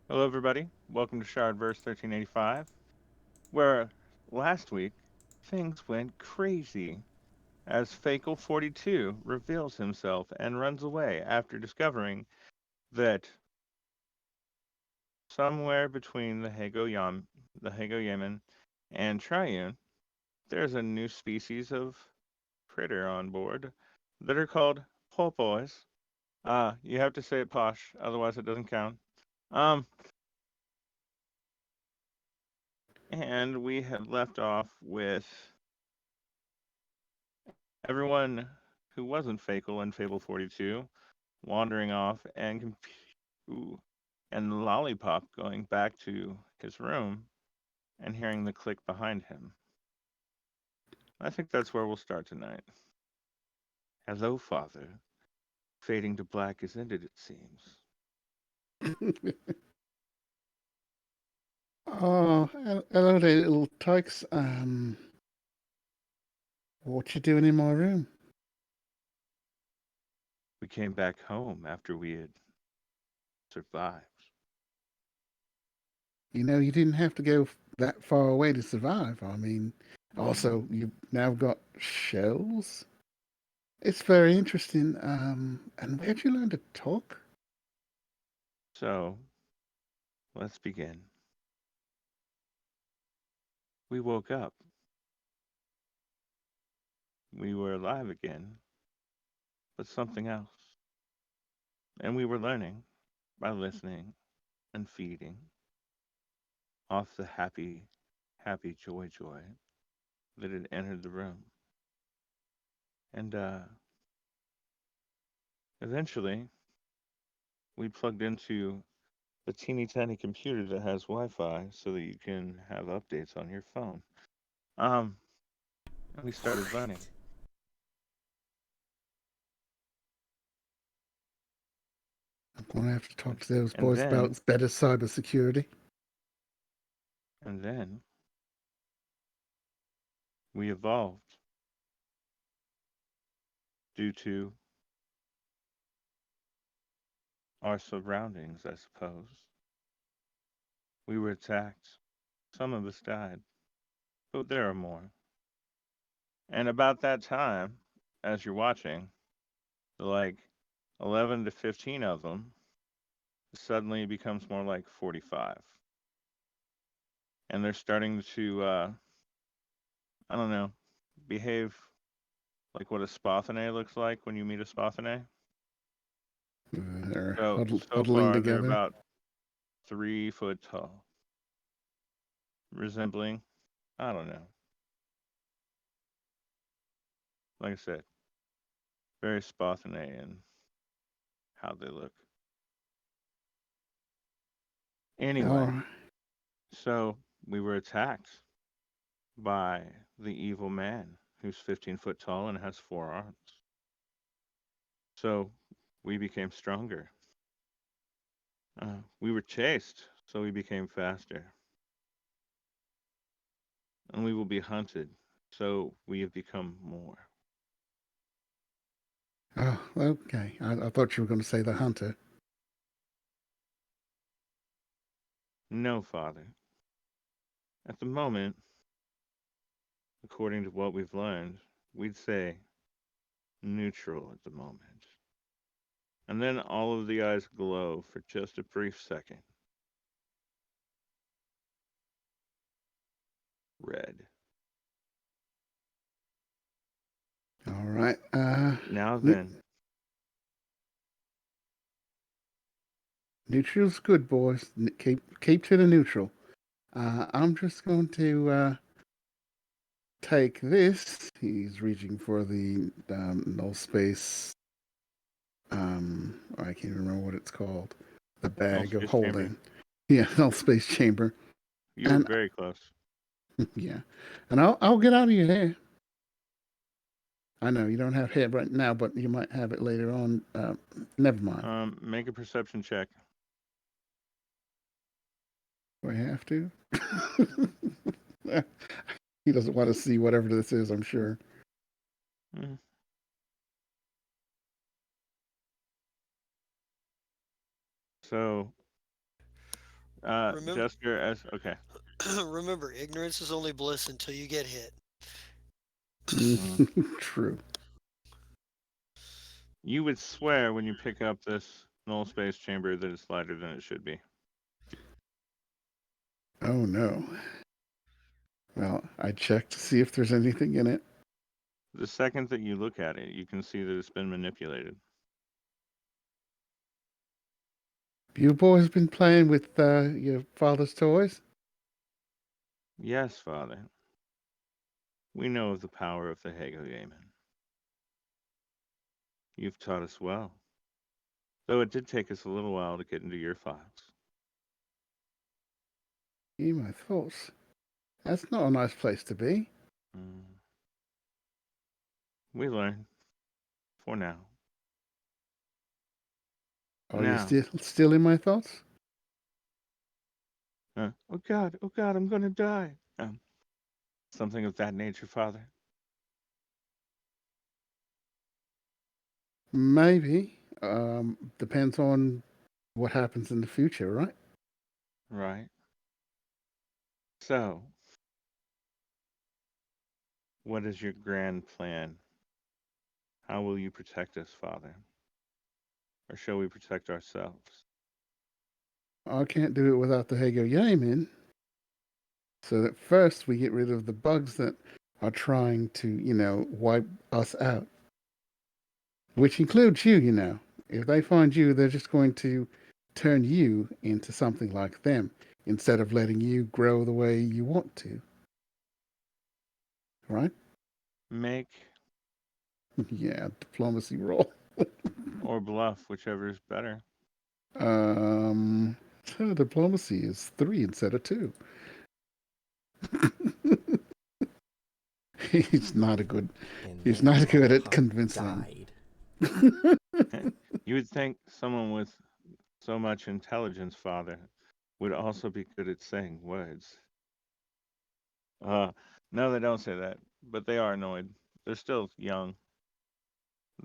Hello, everybody. Welcome to Shardverse 1385, where last week things went crazy as Fakel 42 reveals himself and runs away after discovering that somewhere between the Hago and Triune, there's a new species of critter on board that are called po' boys. You have to say it posh, otherwise it doesn't count. Um, and we had left off with everyone who wasn't Fakel in Fable 42 wandering off and Lollipop going back to his room and hearing the click behind him. I think that's where we'll start tonight. Hello, Father. Fading to black is ended, it seems. Oh, hello there, little tykes. What you doing in my room? We came back home after we had survived. You know, you didn't have to go that far away to survive. I mean, also, you've now got shells. It's very interesting. And where'd you learn to talk? So, let's begin. We woke up. We were alive again, but something else. And we were learning by listening and feeding off the happy, happy joy that had entered the room. And eventually, we plugged into the teeny tiny computer that has Wi-Fi so that you can have updates on your phone. Um, and we started learning. I'm going to have to talk to those And boys then, about better cybersecurity. and then, we evolved due to our surroundings, I suppose. We were attacked. Some of us died, but there are more. And about that time, as you're watching, like 11 to 15 of them, suddenly it becomes more like 45. And they're starting to, I don't know, behave like what a spothane looks like when you meet a spothane. They're So huddling far, they're together. about 3 foot tall, resembling, I don't know, like I said, very spothane in how they look. All Anyway, right. so we were attacked by the evil man who's 15 foot tall and has 4 arms. So we became stronger. We were chased, so we became faster. And we will be hunted, so we have become more. Oh, okay. I thought you were going to say the hunter. No, Father. At the moment, according to what we've learned, we'd say neutral at the moment. And then all of the eyes glow for just a brief second. Red. All right. Now Ne- then, neutral's good, boys. Keep to the neutral. I'm just going to take this. He's reaching for the null space. I can't remember what it's called. The null bag of space chamber. holding. Yeah, null space chamber. You were And very close. yeah, and I'll get out of your hair. I know you don't have hair right now, but you might have it later on. Never mind. Make a perception check. Do I have to? He doesn't want to see whatever this is, I'm sure. Mm. So, Remember, Jester, as okay. remember, ignorance is only bliss until you get hit. Mm. True. You would swear when you pick up this null space chamber that it's lighter than it should be. Oh no. Well, I checked to see if there's anything in it. The second that you look at it, you can see that it's been manipulated. You boys been playing with your father's toys? Yes, Father. We know of the power of the Hagoyaman. You've taught us well, though it did take us a little while to get into your files. Yeah, my thoughts. That's not a nice place to be. Mm. We learn, for now. Are you Now, still in my thoughts? oh God, I'm gonna die. Something of that nature, Father. Maybe. Depends on what happens in the future, right? Right. So, what is your grand plan? How will you protect us, Father? Or shall we protect ourselves? I can't do it without the Hago Yamin. So that first we get rid of the bugs that are trying to, wipe us out, which includes you, If they find you, they're just going to turn you into something like them instead of letting you grow the way you want to, right? Make Yeah, diplomacy roll. or bluff, whichever is better. So diplomacy is 3 instead of 2. He's not a good. And He's then not good Papa at Puck convincing. died. You would think someone with so much intelligence, Father, would also be good at saying words. Uh, no, they don't say that, but they are annoyed. They're still young.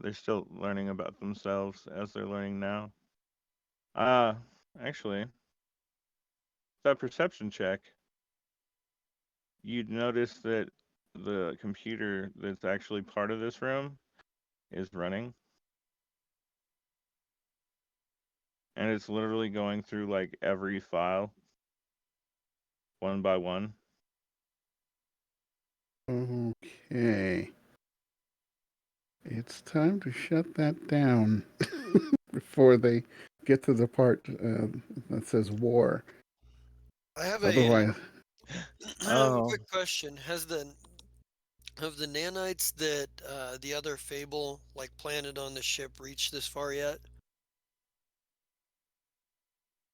They're still learning about themselves as they're learning now. Uh, actually, that perception check, you'd notice that the computer that's actually part of this room is running. and it's literally going through like every file one by one. Okay. It's time to shut that down before they get to the part that says war. I have a Otherwise, I have a Oh, quick question. Has the have the nanites that the other Fable like planted on the ship reached this far yet?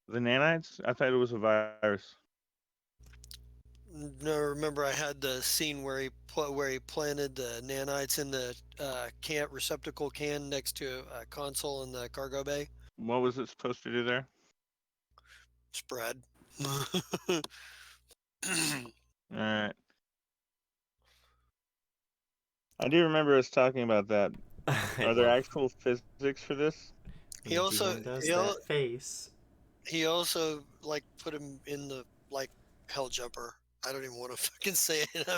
the nanites? I thought it was a virus. No, remember I had the scene where where he planted the nanites in the can receptacle can next to a console in the cargo bay. What was it supposed to do there? Spread. All right. I do remember us talking about that. I Are there love actual physics for this? he when also GM does he, al- that face. he also like put him in the like hell jumper. I don't even want to fucking say it.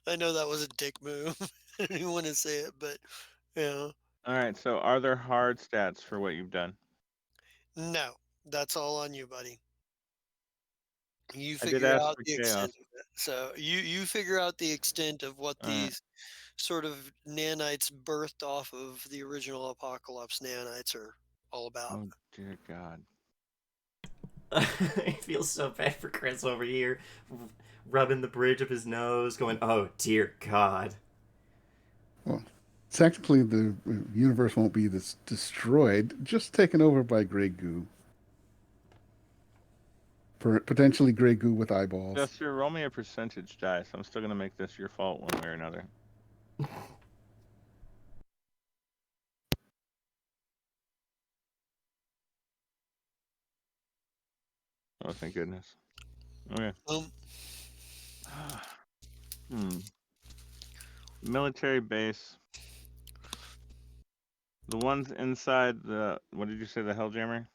I know that was a dick move. I don't even want to say it, but yeah. All right. So, are there hard stats for what you've done? No, that's all on you, buddy. You I did figure ask out for the chaos. extent of it. So you figure out the extent of what All right. these sort of nanites birthed off of the original Apocalypse nanites are all about. Oh dear God. I feel so bad for Chris over here, rubbing the bridge of his nose, going, "Oh dear God." well, technically the universe won't be destroyed, just taken over by gray goo. Potentially gray goo with eyeballs. Jester, roll me a percentage dice. I'm still gonna make this your fault one way or another. Oh, thank goodness. Okay. Um, Hmm. Military base. The ones inside the, what did you say, the Helljammer?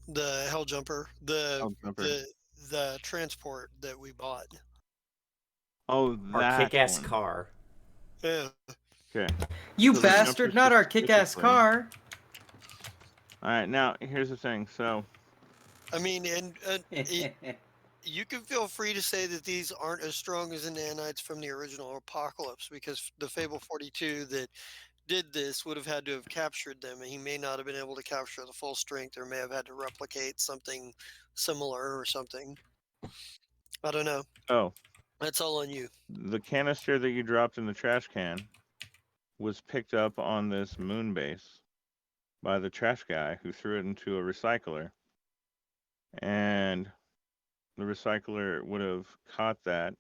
the hell jumper, the Helljumper. the the transport that we bought. Oh, Our that kick-ass one. car. Yeah. Okay. You So the jumper bastard, not our kick-ass specifically. car. All right. Now here's the thing. So I mean, and you can feel free to say that these aren't as strong as the nanites from the original Apocalypse because the Fable 42 that did this would have had to have captured them, and he may not have been able to capture the full strength, or may have had to replicate something similar or something. I don't know. oh, That's all on you. the canister that you dropped in the trash can was picked up on this moon base by the trash guy who threw it into a recycler, and the recycler would have caught that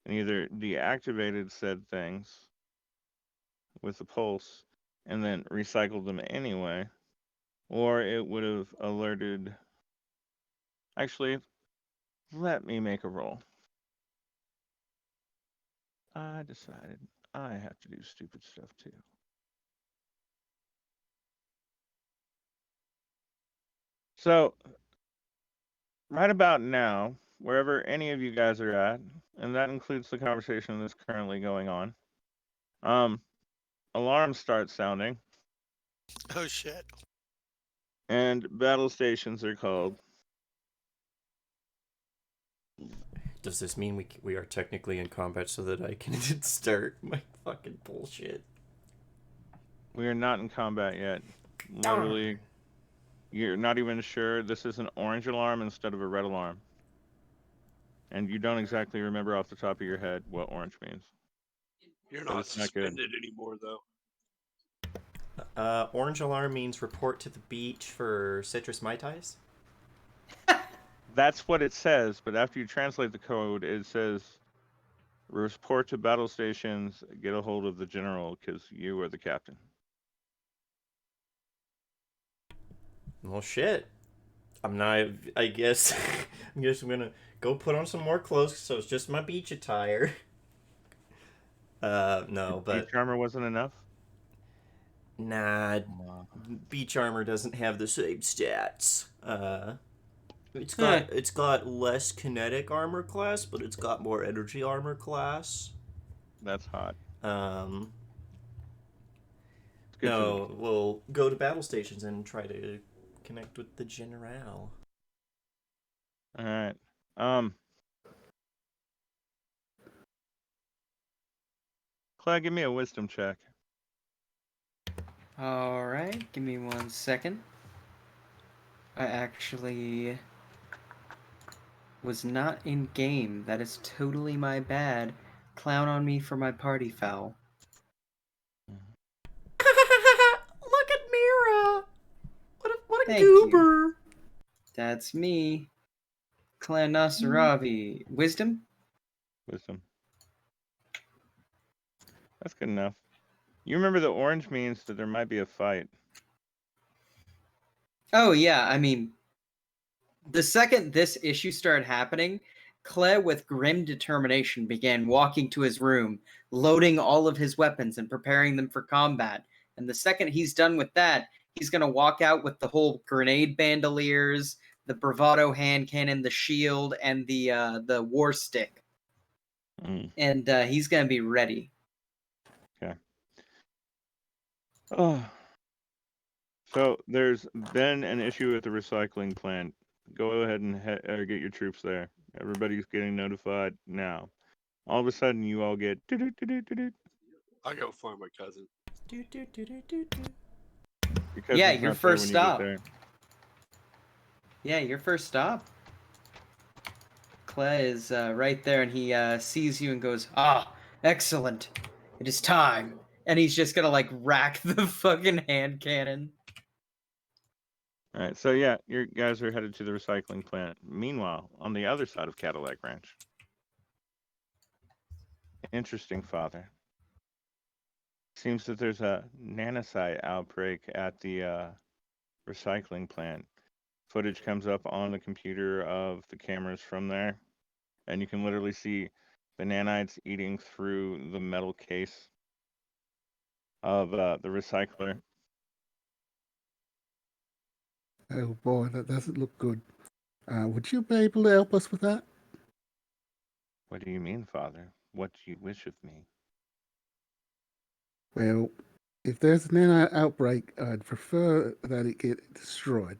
and either deactivated said things with the pulse and then recycled them anyway, or it would have alerted. Actually, let me make a roll. I decided I have to do stupid stuff too. So, right about now, wherever any of you guys are at, and that includes the conversation that's currently going on, um, alarms start sounding, Oh shit. and battle stations are called. Does this mean we are technically in combat so that I can start my fucking bullshit? We are not in combat yet. Darn. Literally, you're not even sure. This is an orange alarm instead of a red alarm. And you don't exactly remember off the top of your head what orange means. You're But not it's not good. suspended anymore, though. Orange alarm means report to the beach for citrus mai tais. That's what it says, but after you translate the code, it says report to battle stations, get a hold of the general because you are the captain. Well, shit. I'm not. I guess. I guess I'm gonna go put on some more clothes, so it's just my beach attire. No, Beach but armor wasn't enough? nah. Nah. Beach armor doesn't have the same stats. It's Huh. got less kinetic armor class, but it's got more energy armor class. That's hot. Um, It's good for the no, we'll go to battle stations and try to connect with the general. All right. Claire, give me a wisdom check. All right, give me 1 second. I actually was not in game. That is totally my bad. Clown on me for my party foul. Look at Mira! What a Thank you. goober! That's me. Clan Nasaravi. Wisdom? Wisdom. That's good enough. You remember the orange means that there might be a fight. Oh, yeah, I mean, the second this issue started happening, Clay, with grim determination, began walking to his room, loading all of his weapons and preparing them for combat. And the second he's done with that, he's going to walk out with the whole grenade bandoliers, the bravado hand cannon, the shield, and the war stick. And he's going to be ready. Okay. Oh. So there's been an issue with the recycling plant. Go ahead and get your troops there. Everybody's getting notified now. All of a sudden, you all get. I go find my cousin. Your Yeah, cousin's your not there first when stop. you get there. Yeah, your first stop. Clay is right there, and he sees you and goes, "Ah, excellent. It is time." And he's just gonna like rack the fucking hand cannon. All right, so yeah, you guys are headed to the recycling plant. Meanwhile, on the other side of Cadillac Ranch. Interesting, Father. Seems that there's a nanosite outbreak at the recycling plant. Footage comes up on the computer of the cameras from there, and you can literally see the nanites eating through the metal case of the recycler. Oh boy, that doesn't look good. Would you be able to help us with that? What do you mean, Father? What do you wish of me? Well, if there's an outbreak, I'd prefer that it get destroyed.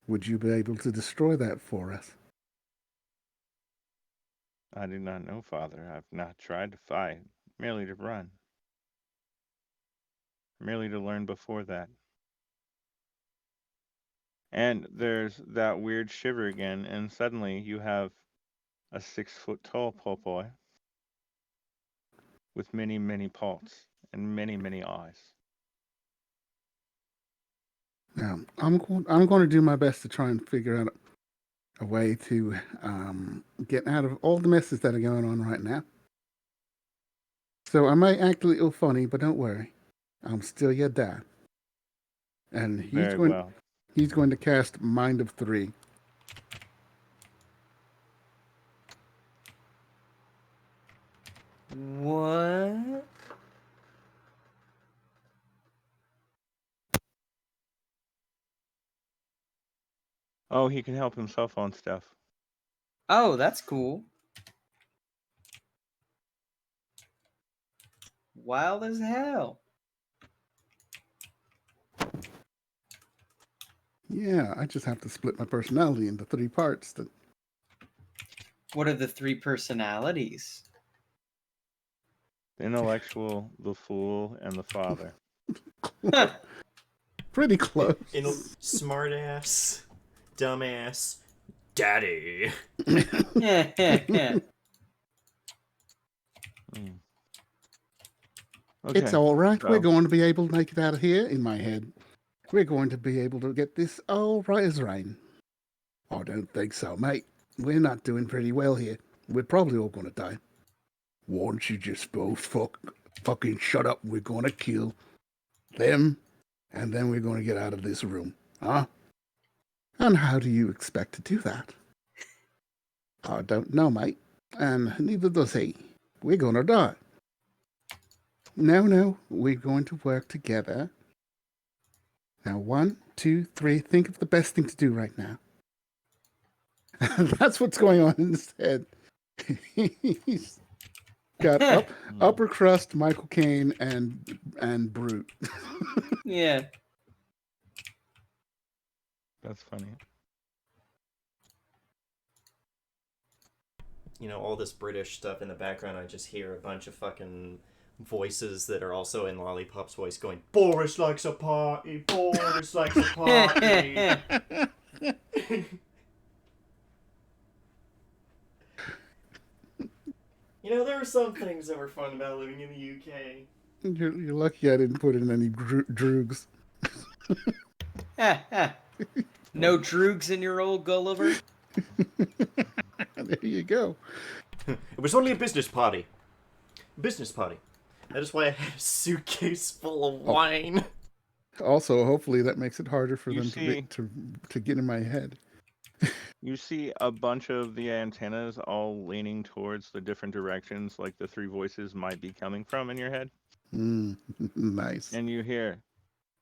Would you be able to destroy that for us? I do not know, Father. I've not tried to fight, merely to run. Merely to learn before that. And there's that weird shiver again, and suddenly you have a 6 foot tall boy with many, many paws and many, many eyes. Now, I'm going to do my best to try and figure out a way to get out of all the messes that are going on right now. So I may act a little funny, but don't worry. I'm still your dad. And Very well. he's going to cast Mind of 3. What? Oh, he can help himself on stuff. Oh, that's cool. Wild as hell. Yeah, I just have to split my personality into 3 parts. What are the 3 personalities? The intellectual, the fool, and the father. Pretty close. Smart ass, dumbass, daddy. Okay. It's all right. We're going to be able to make it out of here in my head. We're going to be able to get this all right as rain. I don't think so, mate. We're not doing pretty well here. We're probably all going to die. Why don't you just both fucking shut up? We're going to kill them, and then we're going to get out of this room. Huh? And how do you expect to do that? I don't know, mate. And neither does he. We're going to die. No, we're going to work together. Now, 1, 2, 3. Think of the best thing to do right now. That's what's going on in his head. He's got upper crust, Michael Caine, and Brute. Yeah. That's funny. You know, all this British stuff in the background, I just hear a bunch of fucking voices that are also in Lollipop's voice going, Boris likes a party, Boris likes a party. You know, there are some things that were fun about living in the UK. You're lucky I didn't put in any droogs. No droogs in your old Gulliver? There you go. It was only a business party. Business party. That is why I had a suitcase full of wine. Also, hopefully that makes it harder for You them see- to get in my head. You see a bunch of the antennas all leaning towards the different directions, like the three voices might be coming from in your head. Nice. And you hear,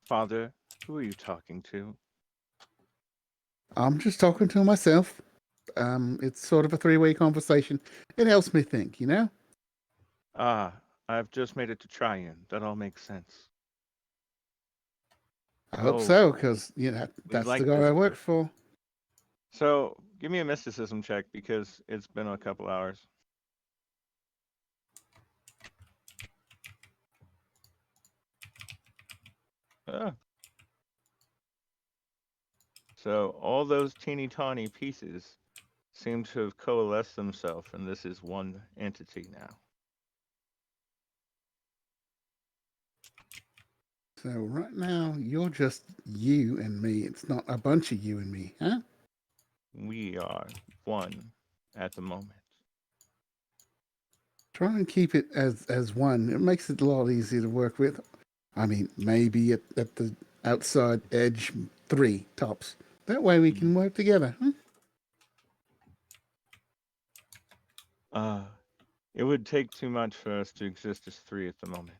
Father, who are you talking to? I'm just talking to myself. It's sort of a three-way conversation. It helps me think, you know? Ah, I've just made it to Triune. That all makes sense. I hope Oh, so, because that's like the guy I work visitors. for. So, give me a mysticism check because it's been a couple hours. Ah. So, all those teeny tiny pieces seem to have coalesced themselves, and this is one entity now. So right now, you're just you and me. It's not a bunch of you and me, huh? We are one at the moment. Try and keep it as one. It makes it a lot easier to work with. I mean, maybe at the outside edge, 3 tops. That way we can work together. It would take too much for us to exist as 3 at the moment.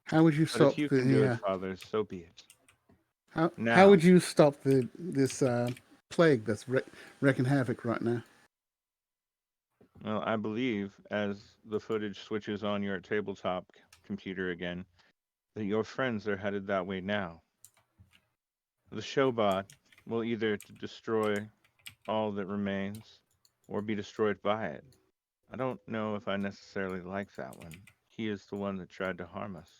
How would you But stop if you can do the? it, Father, so be it. How Now- would you stop this plague that's wreaking havoc right now? Well, I believe as the footage switches on your tabletop computer again, that your friends are headed that way now. The showbot will either destroy all that remains or be destroyed by it. I don't know if I necessarily like that one. He is the one that tried to harm us.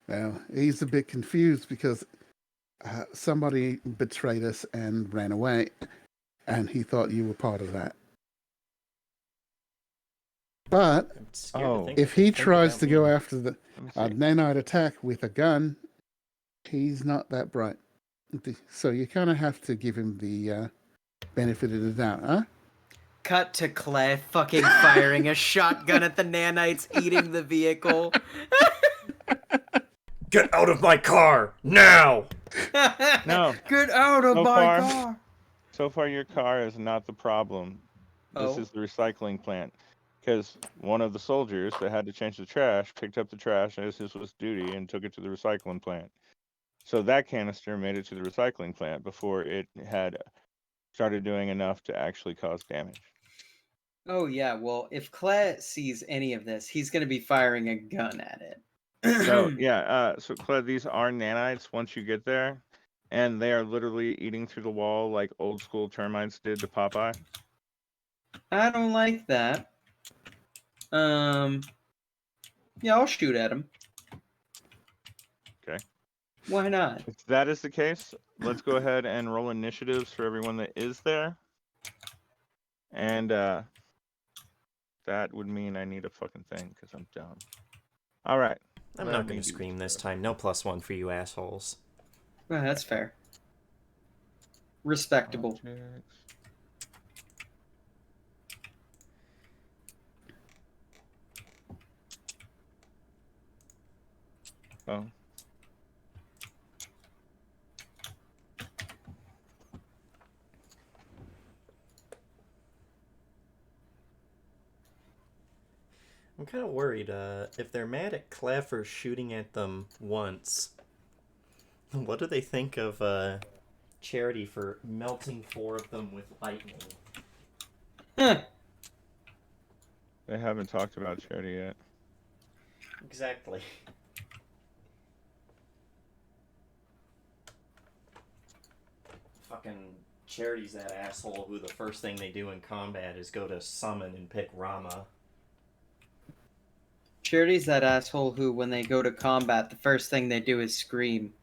Well, he's a bit confused because somebody betrayed us and ran away, and he thought you were part of that. But I'm scared to Oh. think if what he they think tries about to go me. after the Let me see. nanite attack with a gun, he's not that bright. So you kind of have to give him the benefit of the doubt, huh? Cut to Clay fucking firing a shotgun at the nanites eating the vehicle. Get out of my car now! No. Get out of So my far- car. So far, your car is not the problem. This Oh. is the recycling plant. Because one of the soldiers that had to change the trash picked up the trash as his was duty and took it to the recycling plant. So that canister made it to the recycling plant before it had started doing enough to actually cause damage. Oh yeah, well, if Clay sees any of this, he's gonna be firing a gun at it. So yeah, so Claire, these are nanites once you get there, and they are literally eating through the wall like old school termites did to Popeye. I don't like that. Yeah, I'll shoot at him. Okay. Why not? If that is the case, let's go ahead and roll initiatives for everyone that is there. And that would mean I need a fucking thing because I'm dumb. All right. I'm let not me gonna do scream this stuff. time. No +1 for you assholes. Well, that's fair. Respectable. Objects. Oh. I'm kind of worried. If they're mad at Claire for shooting at them once, what do they think of Charity for melting 4 of them with lightning? Huh. They haven't talked about Charity yet. Exactly. fucking Charity's that asshole who the first thing they do in combat is go to summon and pick Rama. Charity's that asshole who, when they go to combat, the first thing they do is scream.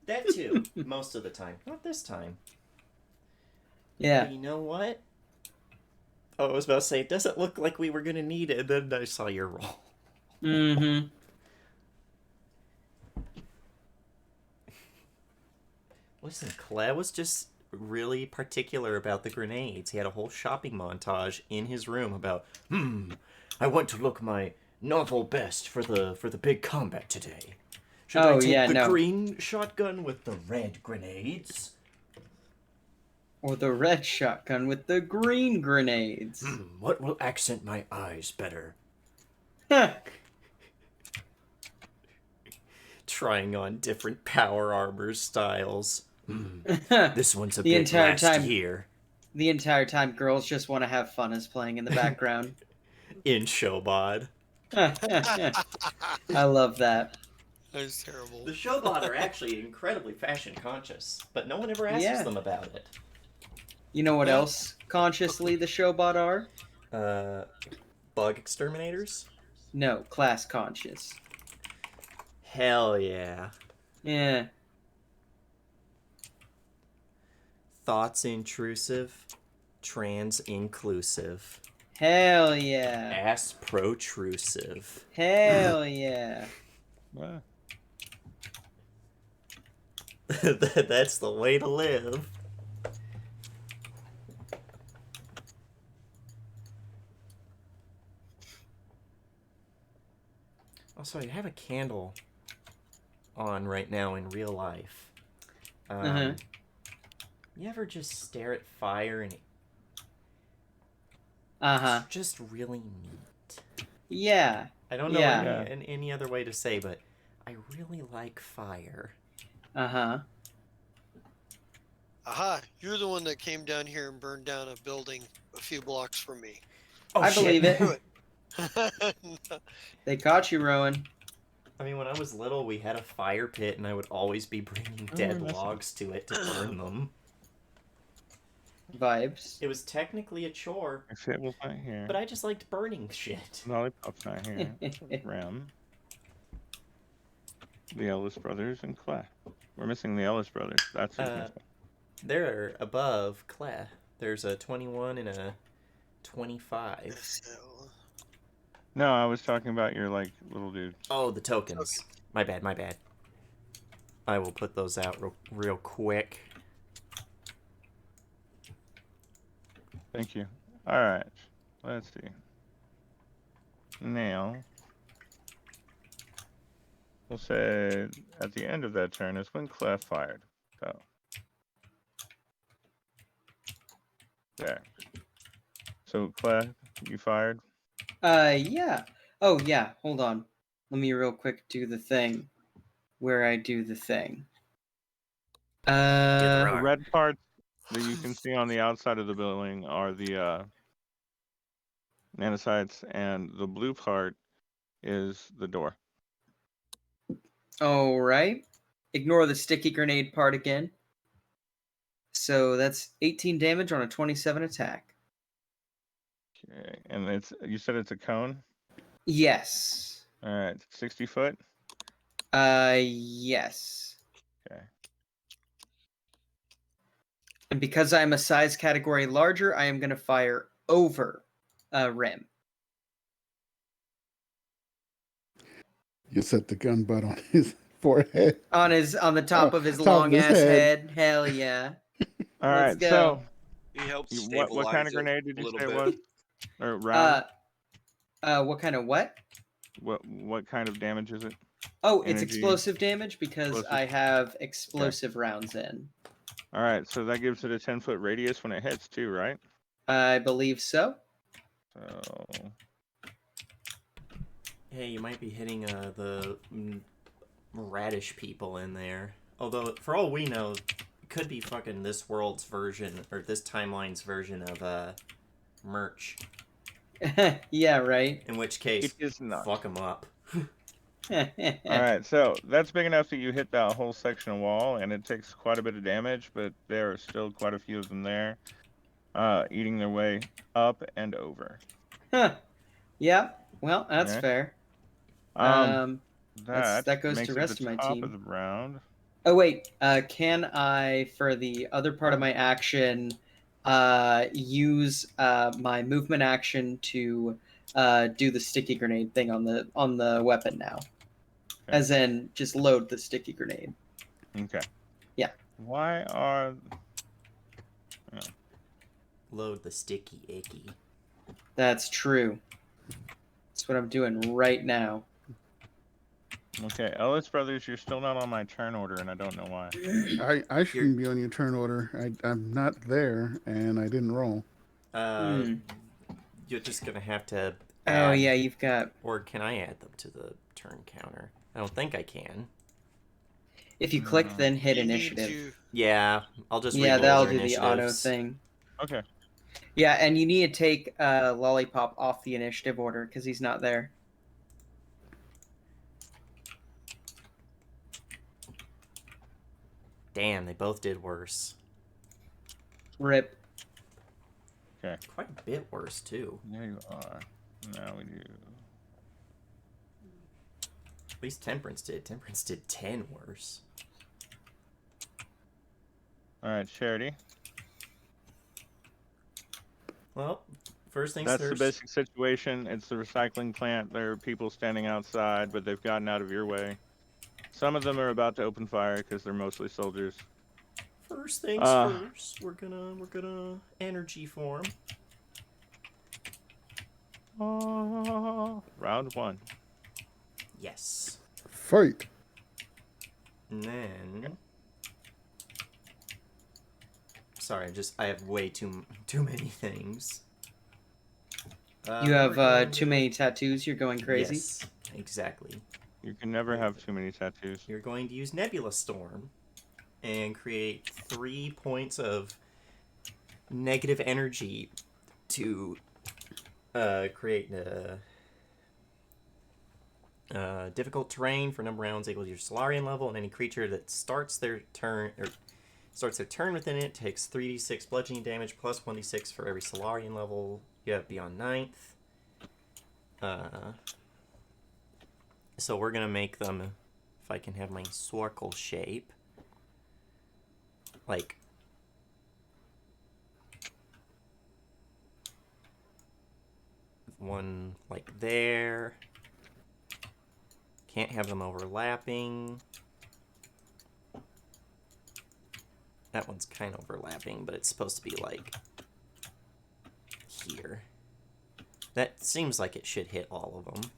That too, most of the time. Not this time. Yeah. But you know what? Oh, I was about to say, it doesn't look like we were gonna need it, and then I saw your roll. Mm-hmm. Listen, Claire was just really particular about the grenades. He had a whole shopping montage in his room about, I want to look my novel best for the big combat today. Should I take the green shotgun with the red grenades? Or the red shotgun with the green grenades. What will accent my eyes better? Trying on different power armor styles. This one's a bit last year. The entire time, girls just want to have fun is playing in the background. In Showbod. I love that. That was terrible. The Showbod are actually incredibly fashion conscious, but no one ever asks them about it. You know what else consciously the Showbot are? Bug exterminators? No, class conscious. Hell yeah. Yeah. Thoughts intrusive, trans inclusive. Hell yeah. Ass protrusive. Hell yeah. That's the way to live. Also, I have a candle on right now in real life. You ever just stare at fire and it's just really neat? Yeah. I don't know any other way to say, but I really like fire. Aha, you're the one that came down here and burned down a building a few blocks from me. Oh, I believe it. They caught you, Rowan. I mean, when I was little, we had a fire pit, and I would always be bringing dead logs to it to burn them. Vibes. It was technically a chore. Shit was not here. But I just liked burning shit. Lollipop's not here. Rem. The Ellis brothers and Claire. We're missing the Ellis brothers. That's who's missing. They're above Claire. There's a 21 and a 25. No, I was talking about your, like, little dude. Oh, the tokens. Okay. My bad. I will put those out real quick. Thank you. Alright. Let's see. Now, we'll say at the end of that turn is when Clef fired. So, there. So, Clef, you fired? Yeah. Oh, yeah. Hold on. Let me real quick do the thing where I do the thing. The red parts that you can see on the outside of the building are the nanocytes, and the blue part is the door. All right. Ignore the sticky grenade part again. So that's 18 damage on a 27 attack. Okay, and you said it's a cone? Yes. All right, 60 foot? Yes. Okay. And because I'm a size category larger, I am going to fire over Rim. You set the gun butt on his forehead. On the top of his long ass head. Hell yeah. All right, so he helps what kind of grenade did you say it was? Or round? What kind of what? What kind of damage is it? Oh, it's explosive damage because I have explosive rounds in. All right, so that gives it a 10-foot radius when it hits too, right? I believe so. So, hey, you might be hitting the radish people in there. Although, for all we know, it could be fucking this world's version or this timeline's version of merch. Yeah, right. In which case, it is not. fuck them up. All right, so that's big enough that you hit that whole section of wall, and it takes quite a bit of damage, but there are still quite a few of them there, eating their way up and over. Huh. Yeah. Well, that's Okay. fair. Um, That that goes to makes the it the rest of my top of team. the round. Oh wait, can I, for the other part of my action, use my movement action to do the sticky grenade thing on the weapon now? Okay. As in, just load the sticky grenade. Okay. Yeah. Why are Load the sticky icky. That's true. That's what I'm doing right now. okay, Ellis Brothers? You're still not on my turn order, and I don't know why. I shouldn't be on your turn order. I'm not there, and I didn't roll. Uh, you're just gonna have to Oh add. yeah, you've got. Or can I add them to the turn counter? I don't think I can. If you click, then hit You need initiative. to. Yeah, I'll just Yeah, re-roll that'll their do the auto initiatives. thing. Okay. Yeah, and you need to take Lollipop off the initiative order because he's not there. Damn, they both did worse. Rip. Okay. Quite a bit worse too. There you are. Now we do. At least Temperance did. Temperance did 10 worse. All right, Charity. Well, first things That's the first. basic situation. It's the recycling plant. There are people standing outside, but they've gotten out of your way. Some of them are about to open fire because they're mostly soldiers. First things first. We're gonna energy form. Round one. Yes. Fight. And then. Sorry, I have way too many things. You have we're too many tattoos. You're going crazy. Yes, exactly. You can never have too many tattoos. You're going to use Nebula Storm and create 3 points of negative energy to create difficult terrain for number of rounds equal to your Solarian level, and any creature that starts their turn within it takes 3d6 bludgeoning damage plus 1d6 for every Solarian level you have beyond 9th. So we're gonna make them, if I can have my circle shape, like one like there. Can't have them overlapping. That one's kind of overlapping, but it's supposed to be like here. That seems like it should hit all of them.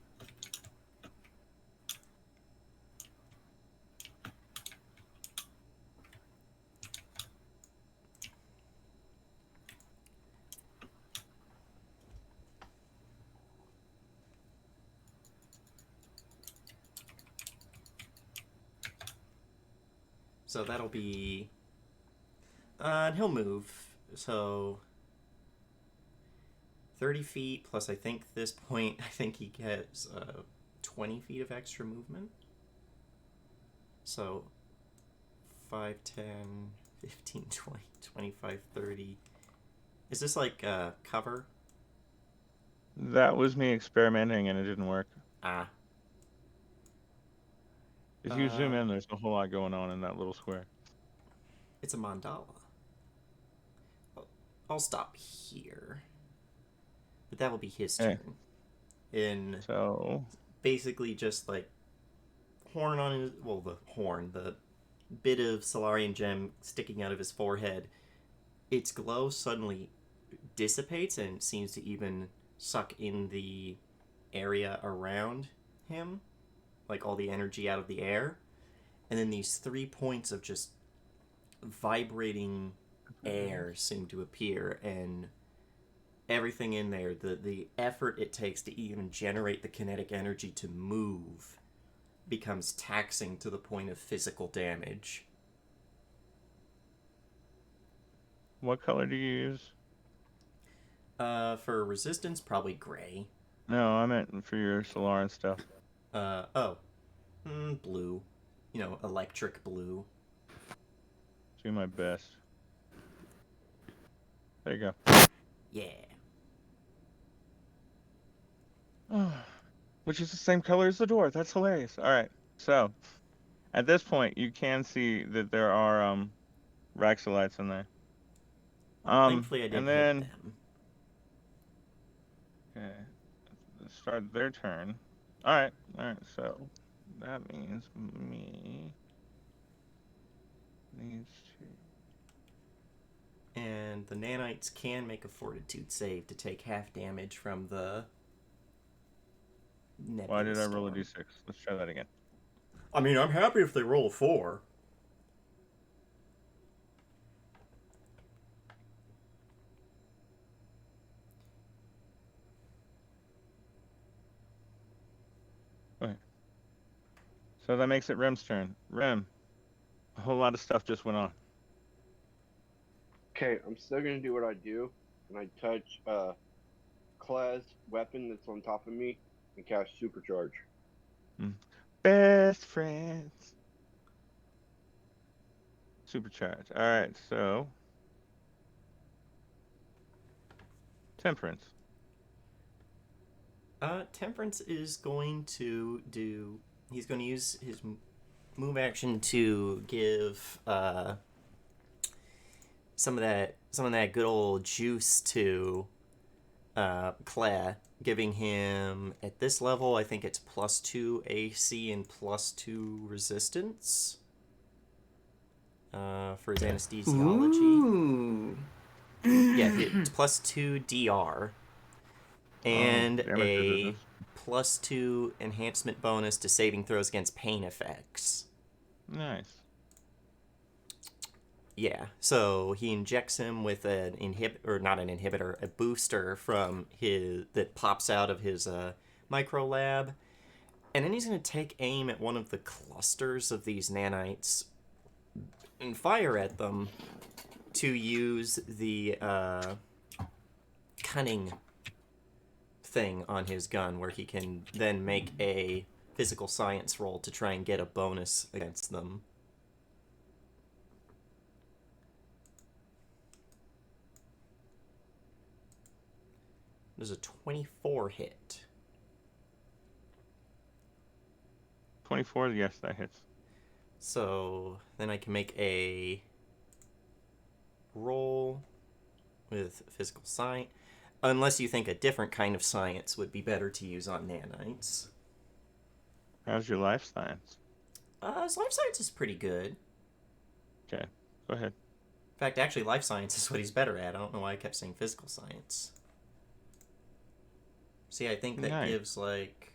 So that'll be... and he'll move. So 30 feet plus, I think this point, I think he gets 20 feet of extra movement. So 5, 10, 15, 20, 25, 30. Is this like cover? That was me experimenting, and it didn't work. Ah. If you zoom in, there's a whole lot going on in that little square. It's a mandala. I'll stop here. But that will be his turn. In so basically just like horn on his, well, the horn, the bit of Solarian gem sticking out of his forehead, its glow suddenly dissipates and seems to even suck in the area around him, like all the energy out of the air. And then these 3 points of just vibrating air seem to appear, and everything in there, the effort it takes to even generate the kinetic energy to move becomes taxing to the point of physical damage. What color do you use? For resistance, probably gray. No, I meant for your Solar and stuff. Oh. Blue. You know, electric blue. Do my best. There you Yeah. go. Which is the same color as the door. That's hilarious. All right. So, at this point, you can see that there are Raxalites in there. Well, thankfully I And didn't hit then them. okay, let's start their turn. All right. So that means me needs to. And the nanites can make a fortitude save to take half damage from the nebulous Why did I roll a storm. d6? Let's try that again. I mean, I'm happy if they roll a 4. Okay. So that makes it Rem's turn. Rem, a whole lot of stuff just went on. Okay, I'm still gonna do what I do, and I touch Cla's weapon that's on top of me and cast Supercharge. Best friends. Supercharge. All right. So Temperance. Temperance is going to do. He's going to use his move action to give some of that good old juice to Claire, giving him at this level. I think it's +2 AC and +2 resistance for his anesthesiology. Ooh. Yeah, it's +2 DR and Damage a resistance. +2 enhancement bonus to saving throws against pain effects. Nice. Yeah, so he injects him with an a booster from his that pops out of his micro lab, and then he's going to take aim at one of the clusters of these nanites and fire at them to use the cunning thing on his gun, where he can then make a physical science roll to try and get a bonus against them. Does a 24 hit? 24. Yes, that hits. So then I can make a roll with physical science. Unless you think a different kind of science would be better to use on nanites. How's your life science? His life science is pretty good. Okay, go ahead. In fact, actually, life science is what he's better at. I don't know why I kept saying physical science. See, I think that Nice. gives like...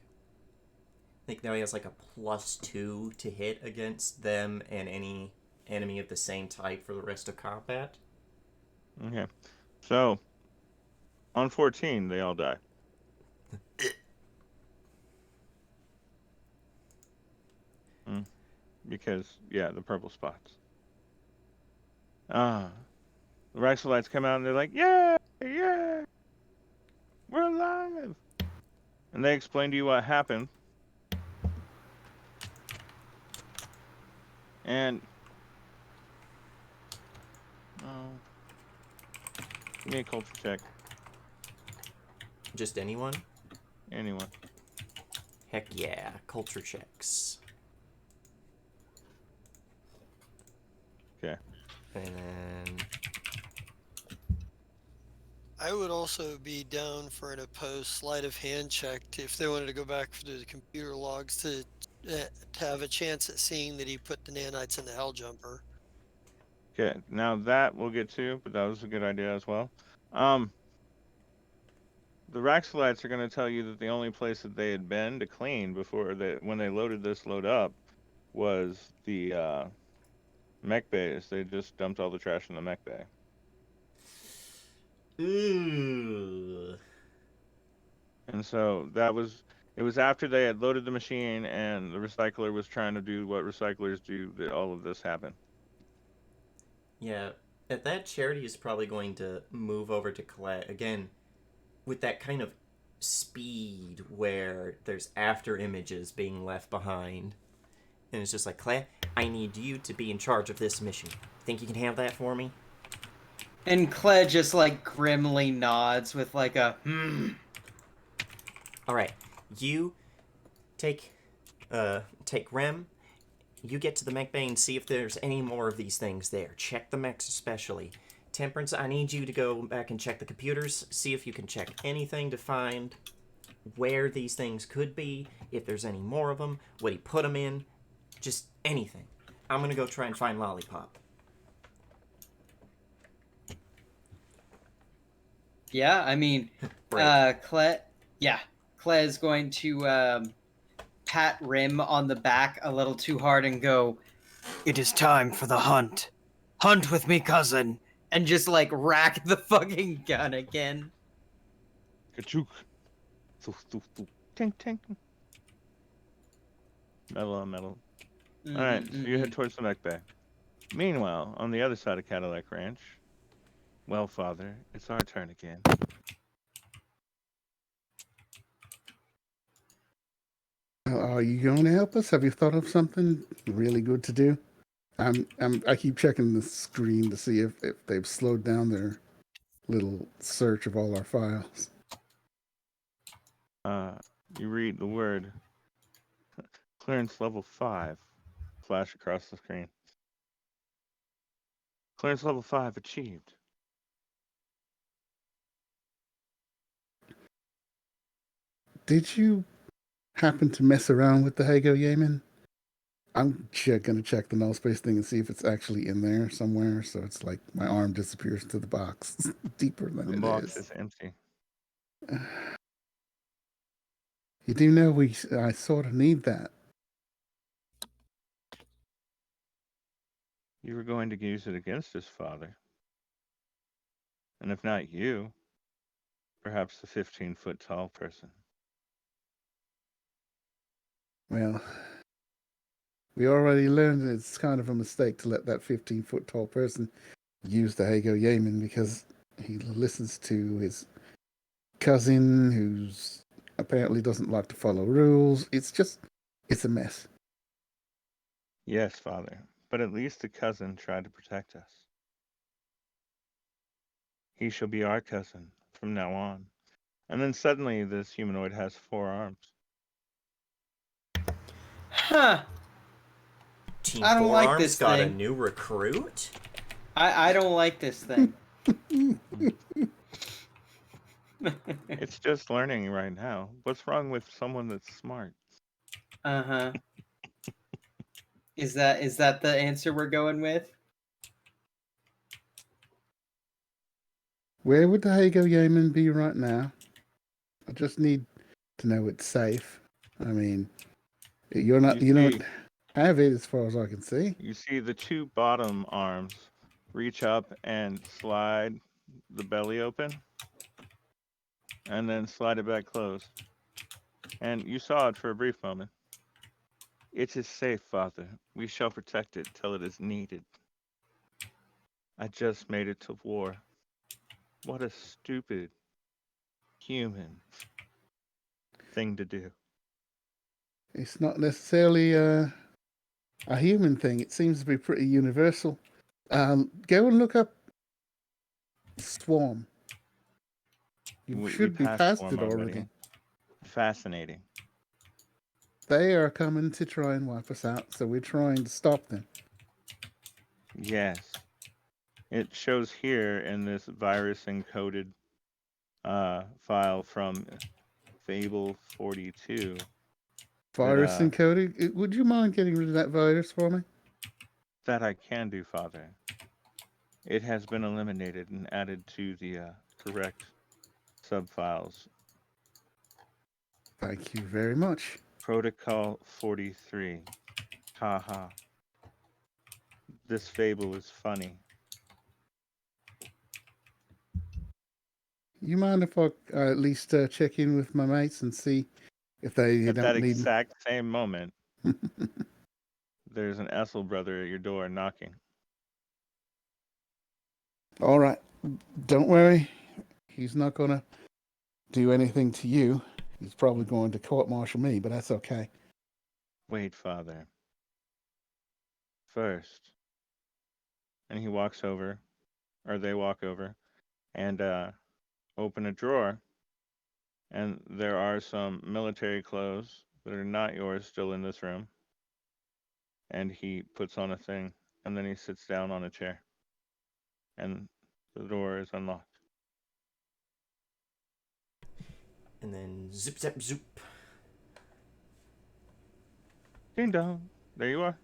I think now he has like a +2 to hit against them and any enemy of the same type for the rest of combat. Okay. So, on 14, they all die. Because, yeah, the purple spots. The Raxalites come out and they're like, yeah, yeah, we're alive. And they explain to you what happened. And, give me a culture check. Just anyone? Anyone. Heck yeah, culture checks. Okay. And then... I would also be down for an opposed sleight of hand check if they wanted to go back to the computer logs to have a chance at seeing that he put the nanites in the hell jumper. Okay, now that we'll get to, but that was a good idea as well. The Raxalites are going to tell you that the only place that they had been to clean when they loaded this load up was the mech bays. They just dumped all the trash in the mech bay. Ooh. And so it was after they had loaded the machine and the recycler was trying to do what recyclers do that all of this happened. Yeah, at that, Charity is probably going to move over to Colette again with that kind of speed where there's after images being left behind. And it's just like, Claire, I need you to be in charge of this mission. Think you can handle that for me? And Kled just like grimly nods with like a All right, you take Rem. You get to the mech bay and see if there's any more of these things there. Check the mechs especially. Temperance, I need you to go back and check the computers. See if you can check anything to find where these things could be, if there's any more of them, what he put them in, just anything. I'm gonna go try and find Lollipop. Yeah, I mean, Break. Kled is going to pat Rim on the back a little too hard and go, "It is time for the hunt. Hunt with me, cousin." And just like rack the fucking gun again. Kachook. Thoof, thoof, thoof. Tink, tink. Metal on metal. Alright, so you head towards the mech bay. Meanwhile, on the other side of Cadillac Ranch, well, Father, it's our turn again. Are you going to help us? Have you thought of something really good to do? I keep checking the screen to see if they've slowed down their little search of all our files. You read the word clearance level 5 flash across the screen. Clearance level 5 achieved. Did you happen to mess around with the Hago Yaman? I'm gonna check the null space thing and see if it's actually in there somewhere. So it's like my arm disappears into the box deeper than The it box is. is empty. You do know I sort of need that. You were going to use it against us, Father. And if not you, perhaps the 15-foot tall person. Well, we already learned that it's kind of a mistake to let that 15-foot tall person use the Hago Yaman because he listens to his cousin who's apparently doesn't like to follow rules. It's a mess. Yes, Father, but at least the cousin tried to protect us. He shall be our cousin from now on. And then suddenly this humanoid has 4 arms. Huh. Team I don't like Forearms this got a thing. new recruit? I don't like this thing. It's just learning right now. What's wrong with someone that's smart? Uh-huh. Is that the answer we're going with? Where would the Hago Yaman be right now? I just need to know it's safe. I mean, you don't have it as far as I can see. You see the 2 bottom arms reach up and slide the belly open, and then slide it back closed. And you saw it for a brief moment. It is safe, Father. We shall protect it till it is needed. I just made it to war. What a stupid human thing to do. It's not necessarily a human thing. It seems to be pretty universal. Go and look up Swarm. You We should be passed past Swarm it already. already. Fascinating. They are coming to try and wipe us out, so we're trying to stop them. Yes. It shows here in this virus encoded file from Fable 42. Virus encoded. Would you mind getting rid of that virus for me? That I can do, Father. It has been eliminated and added to the correct subfiles. Thank you very much. Protocol 43. Haha. This fable is funny. You mind if I at least check in with my mates and see if they At that don't need exact same moment, there's an Essel brother at your door knocking. All right. Don't worry. He's not going to do anything to you. He's probably going to court martial me, but that's okay. Wait, Father. first. And he walks over, or they walk over, and open a drawer. And there are some military clothes that are not yours still in this room. And he puts on a thing, and then he sits down on a chair. And the door is unlocked. And then zip zap zoop. Ding dong. There you are.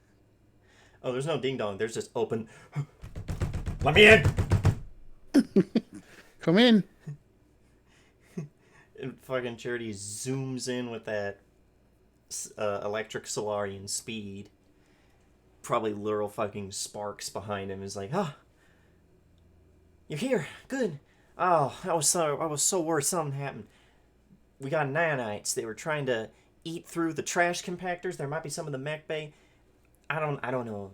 Oh, there's no ding dong. There's just open. Let me in. Come in. And fucking Charity zooms in with that electric Solarian speed. Probably literal fucking sparks behind him. Is like, ah, oh, you're here. Good. Oh, I was so worried something happened. We got nanites. They were trying to eat through the trash compactors. There might be some of the mech bay. I don't know.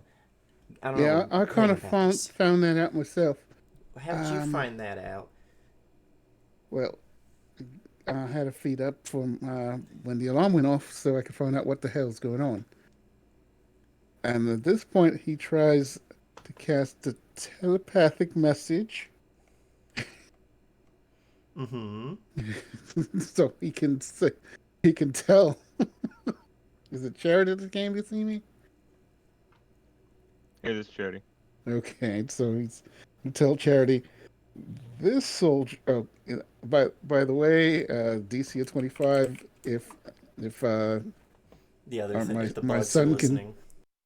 I don't Yeah, know. I kind of anything about this. found that out myself. How did you find that out? Well, I had to feed up from when the alarm went off so I could find out what the hell's going on. And at this point, he tries to cast a telepathic message Mm-hmm. so he can tell. Is it Charity that came to see me? It is Charity. Okay, so he's tell Charity this soldier. Oh, by the way, DC of 25. If The other thing, my if the my bugs are son listening.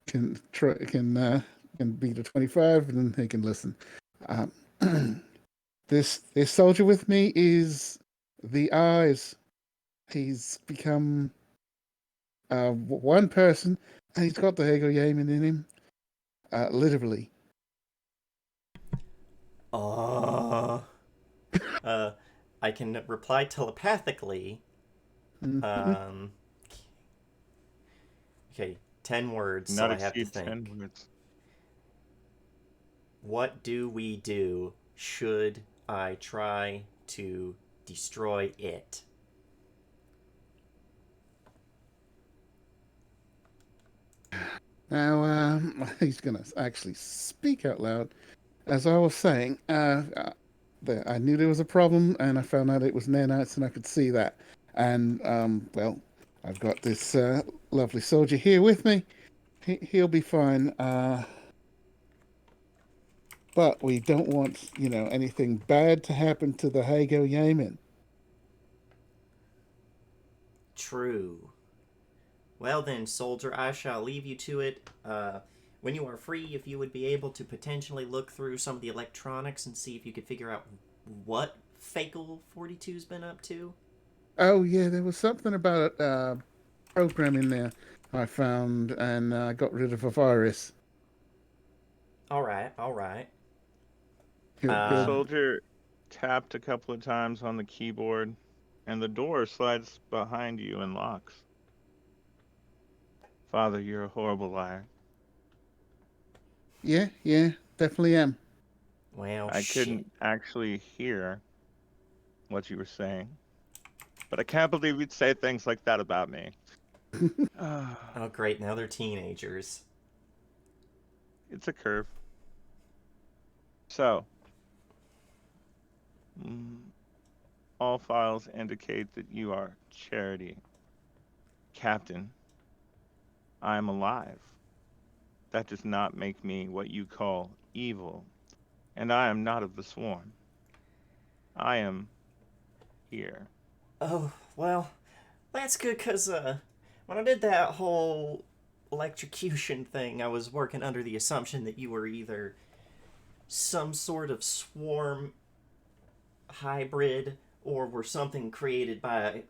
can beat a 25, and then they can listen. Um, this soldier with me is the eyes. He's become one person, and he's got the Hego Yaman in him, literally. I can reply telepathically. Mhm. Okay, 10 words, so Not I have to exceed think. 10 words. What do we do should I try to destroy it? Now he's going to actually speak out loud. As I was saying, I knew there was a problem, and I found out it was nanites, and I could see that. And well, I've got this lovely soldier here with me. He'll be fine. But we don't want, anything bad to happen to the Hago Yaman. True. Well then, soldier, I shall leave you to it. When you are free, if you would be able to potentially look through some of the electronics and see if you could figure out what Fakel 42's been up to. Oh yeah, there was something about program in there I found, and I got rid of a virus. Alright, alright. The He'll soldier tapped a couple of times on the keyboard, and the door slides behind you and locks. Father, you're a horrible liar. yeah, definitely am. Well, I shit. couldn't actually hear what you were saying, but I can't believe you'd say things like that about me. Oh, great, now they're teenagers. It's a curve. So, all files indicate that you are Charity. Captain, I am alive. That does not make me what you call evil, and I am not of the swarm. I am here. Oh, well, that's good, because, when I did that whole electrocution thing, I was working under the assumption that you were either some sort of swarm hybrid or were something created by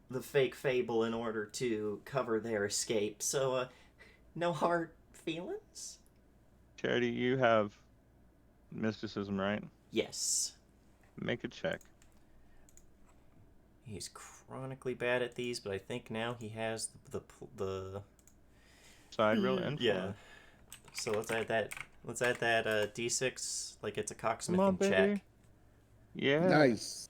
the fake Fable in order to cover their escape. So, no hard feelings? Charity, you have mysticism, right? Yes. Make a check. He's chronically bad at these, but I think now he has the Side real influence. yeah. So let's add that. Let's add that D6 like it's a Come on, cocksmithing baby. check. Yeah. Nice.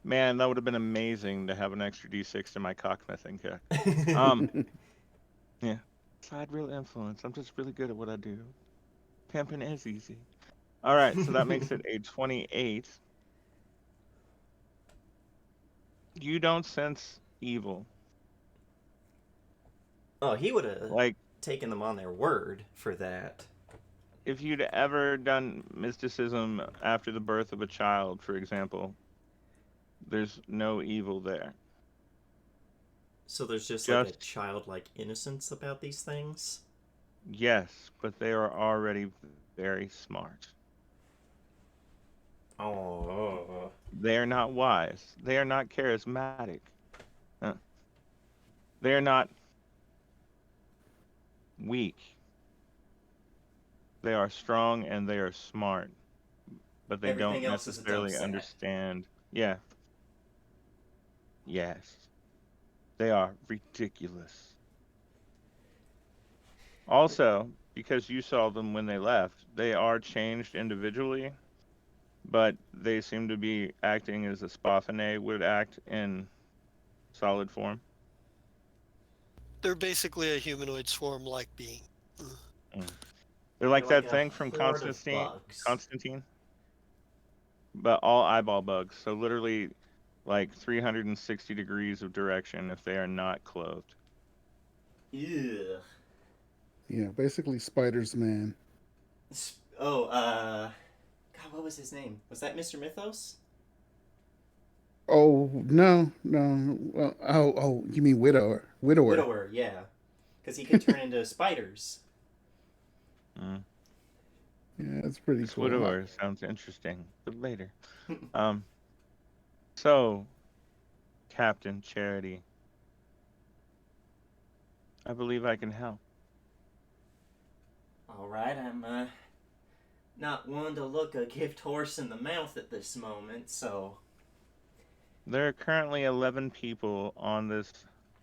Man, that would have been amazing to have an extra D6 to my cocksmithing check. Yeah. Side real influence. I'm just really good at what I do. Pimping is easy. All right, so that makes it a 28. You don't sense evil. Oh, he would have Like, taken them on their word for that. if you'd ever done mysticism after the birth of a child, for example, there's no evil there. So there's just like a Just, childlike innocence about these things. yes, but they are already very smart. Oh. They are not wise. They are not charismatic. Uh, They are not weak. They are strong and they are smart, but they don't Everything else is a dump necessarily sat. understand. Yeah, yes. They are ridiculous. Also, because you saw them when they left, they are changed individually, but they seem to be acting as a Spothane would act in solid form. They're basically a humanoid swarm-like being. Mm. They're They're like like that a thing from horde of Constantine, bugs. Constantine, but all eyeball bugs. So literally like 360 degrees of direction if they are not clothed. Ugh. Yeah, basically Spider's Man. Oh, God, what was his name? Was that Mr. Mythos? Oh no, no. Well, oh, you mean Widower? Widower. Widower, yeah. Because he could turn into spiders. Mm. Yeah, that's pretty This cool. widower sounds interesting, but later. Um, so Captain Charity, I believe I can help. Alright, I'm, not one to look a gift horse in the mouth at this moment, so. There are currently 11 people on this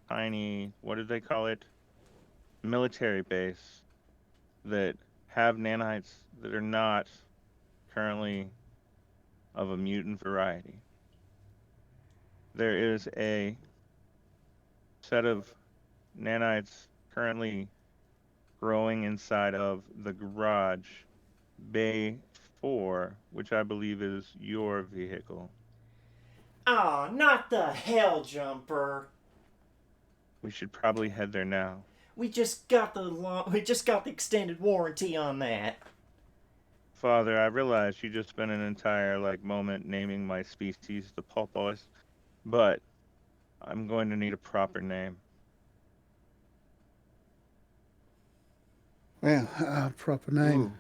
tiny, what did they call it? Military base that have nanites that are not currently of a mutant variety. There is a set of nanites currently growing inside of the garage bay 4, which I believe is your vehicle. Oh, not the hell jumper. We should probably head there now. We just got the extended warranty on that. Father, I realize you just spent an entire moment naming my species the pulpos, but I'm going to need a proper name. Well, proper name. Ooh,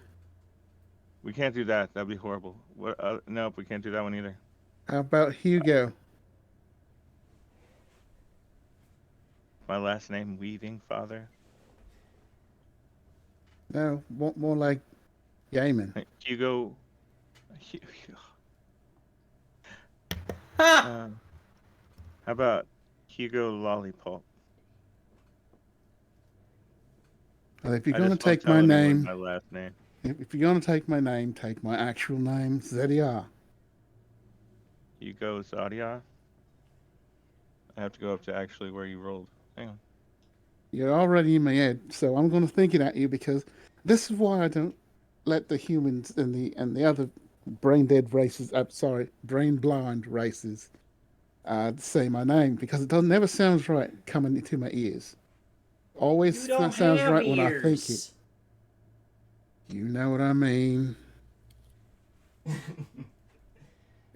we can't do that. That'd be horrible. What? Nope, we can't do that one either. How about Hugo? My last name Weaving, Father. No, more like Yaman. Hugo. Ha! Uh, how about Hugo Lollipop? If you're I gonna just won't take my tell anyone name, my last name. if you're gonna take my name, take my actual name, Zediar. Hugo Zadiar. I have to go up to actually where you rolled. Hang on. You're already in my head, so I'm gonna think it at you because this is why I don't let the humans and the other brain dead races. I'm sorry, brain blind races. Say my name because it doesn't never sounds right coming into my ears. You Always don't sounds have right when I think it. ears. You know what I mean?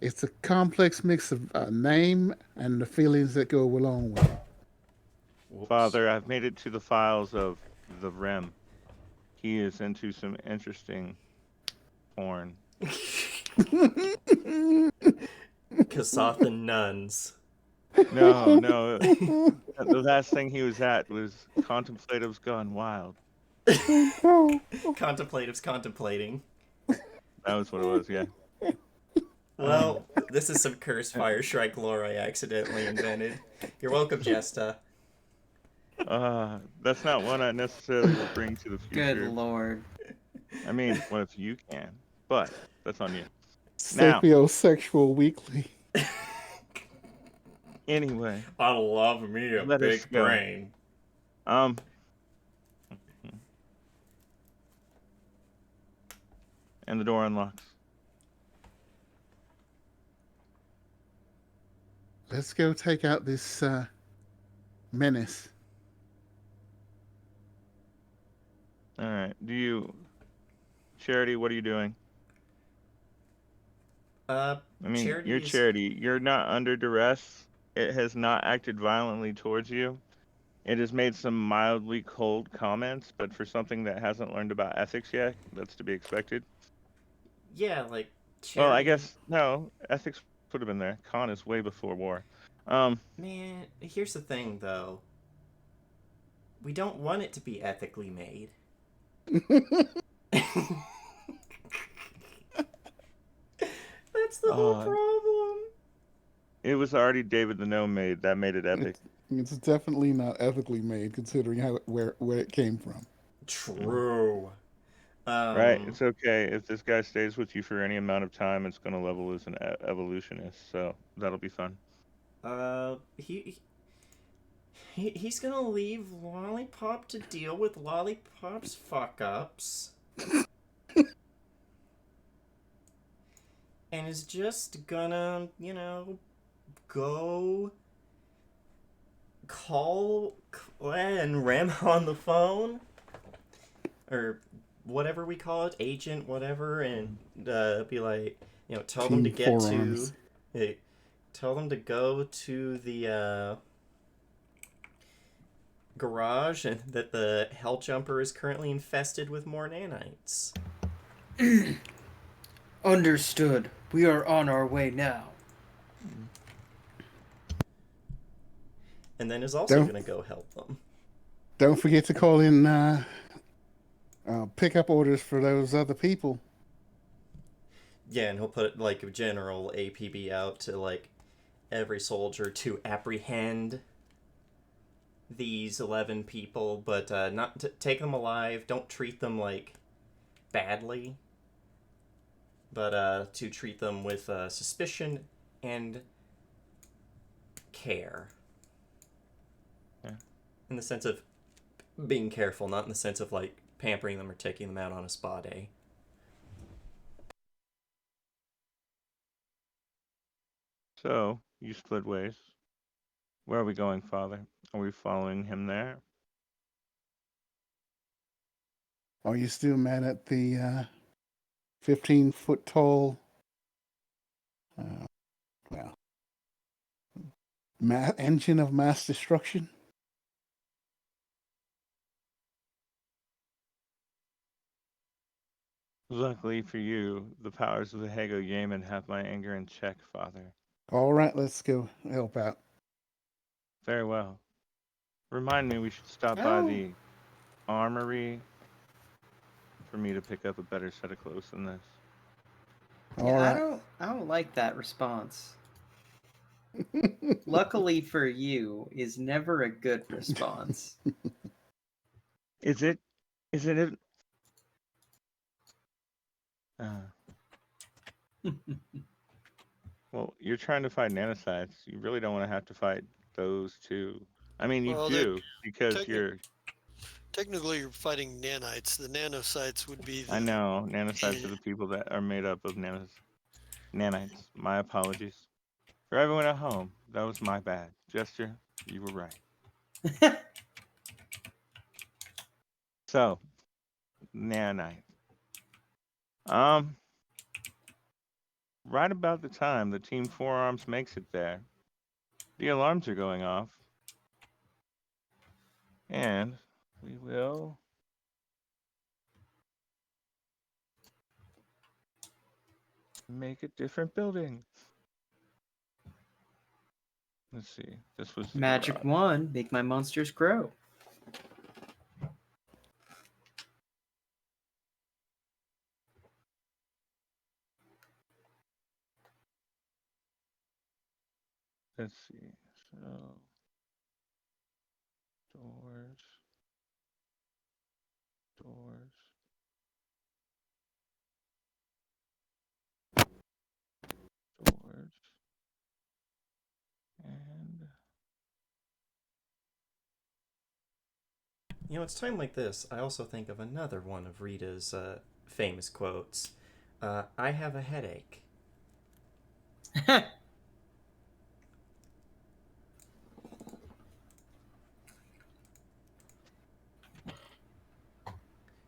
It's a complex mix of a name and the feelings that go along with it. Whoops. Father, I've made it to the files of the Rem. He is into some interesting porn. Kasathan nuns. No, no. The last thing he was at was Contemplatives Gone Wild. Contemplatives contemplating. That was what it was, yeah. Well, this is some cursed fire Shrike lore I accidentally invented. You're welcome, Jesta. That's not one I necessarily would bring to the Good future. lord. I mean, what if you can? But that's on you. Now, Sapiosexual weekly. anyway, I love me a let us big go. brain. Um, And the door unlocks. Let's go take out this menace. All right. Charity, what are you doing? I mean, you're Charity's. Charity. You're not under duress. It has not acted violently towards you. It has made some mildly cold comments, but for something that hasn't learned about ethics yet, that's to be expected. Yeah, like, Well, I Charity. guess no, ethics would have been there. Con is way before war. Um, Man, here's the thing, though. We don't want it to be ethically made. That's the whole uh, problem. it was already David the Gnome made that made it epic. It's definitely not ethically made, considering how where it came from. Mhm. True. Right? Um, It's okay if this guy stays with you for any amount of time. It's going to level as an evolutionist, so that'll be fun. he's gonna leave Lollipop to deal with Lollipop's fuck ups. And is just gonna, go call and ram on the phone or whatever we call it, agent, whatever, and be like, tell them to Team get to, forearms. tell them to go to the garage and that the hell jumper is currently infested with more nanites. Understood. We are on our way now. And then is also Don't gonna go help them. don't forget to call in pickup orders for those other people. Yeah, and he'll put like a general APB out to like every soldier to apprehend these 11 people, but not to take them alive. Don't treat them like badly, but to treat them with suspicion and care. Yeah. In the sense of being careful, not in the sense of like pampering them or taking them out on a spa day. So, you split ways. Where are we going, Father? Are we following him there? Are you still mad at the 15-foot tall, uh, well, engine of mass destruction? Luckily for you, the powers of the Hago Yaman have my anger in check, Father. All right, let's go help out. Very well. Remind me we should stop by Oh, the armory for me to pick up a better set of clothes than this. All yeah. right. I don't like that response. Luckily for you is never a good response. Is it? Is it? Uh, well, you're trying to fight nanocytes. You really don't want to have to fight those two. I mean, you Well, do because techni- you're. technically you're fighting nanites. The nanocytes would be I the know nanocytes are the people that are made up of nanites. My apologies. For everyone at home, that was my bad. Gesture, you were right. So, nanite. Um, right about the time the Team Forearms makes it there, the alarms are going off, and we will make a different building. Let's see. This was the Magic garage. wand, make my monsters grow. Let's see. So, doors, doors, doors, and It's time like this. I also think of another one of Rita's famous quotes, I have a headache.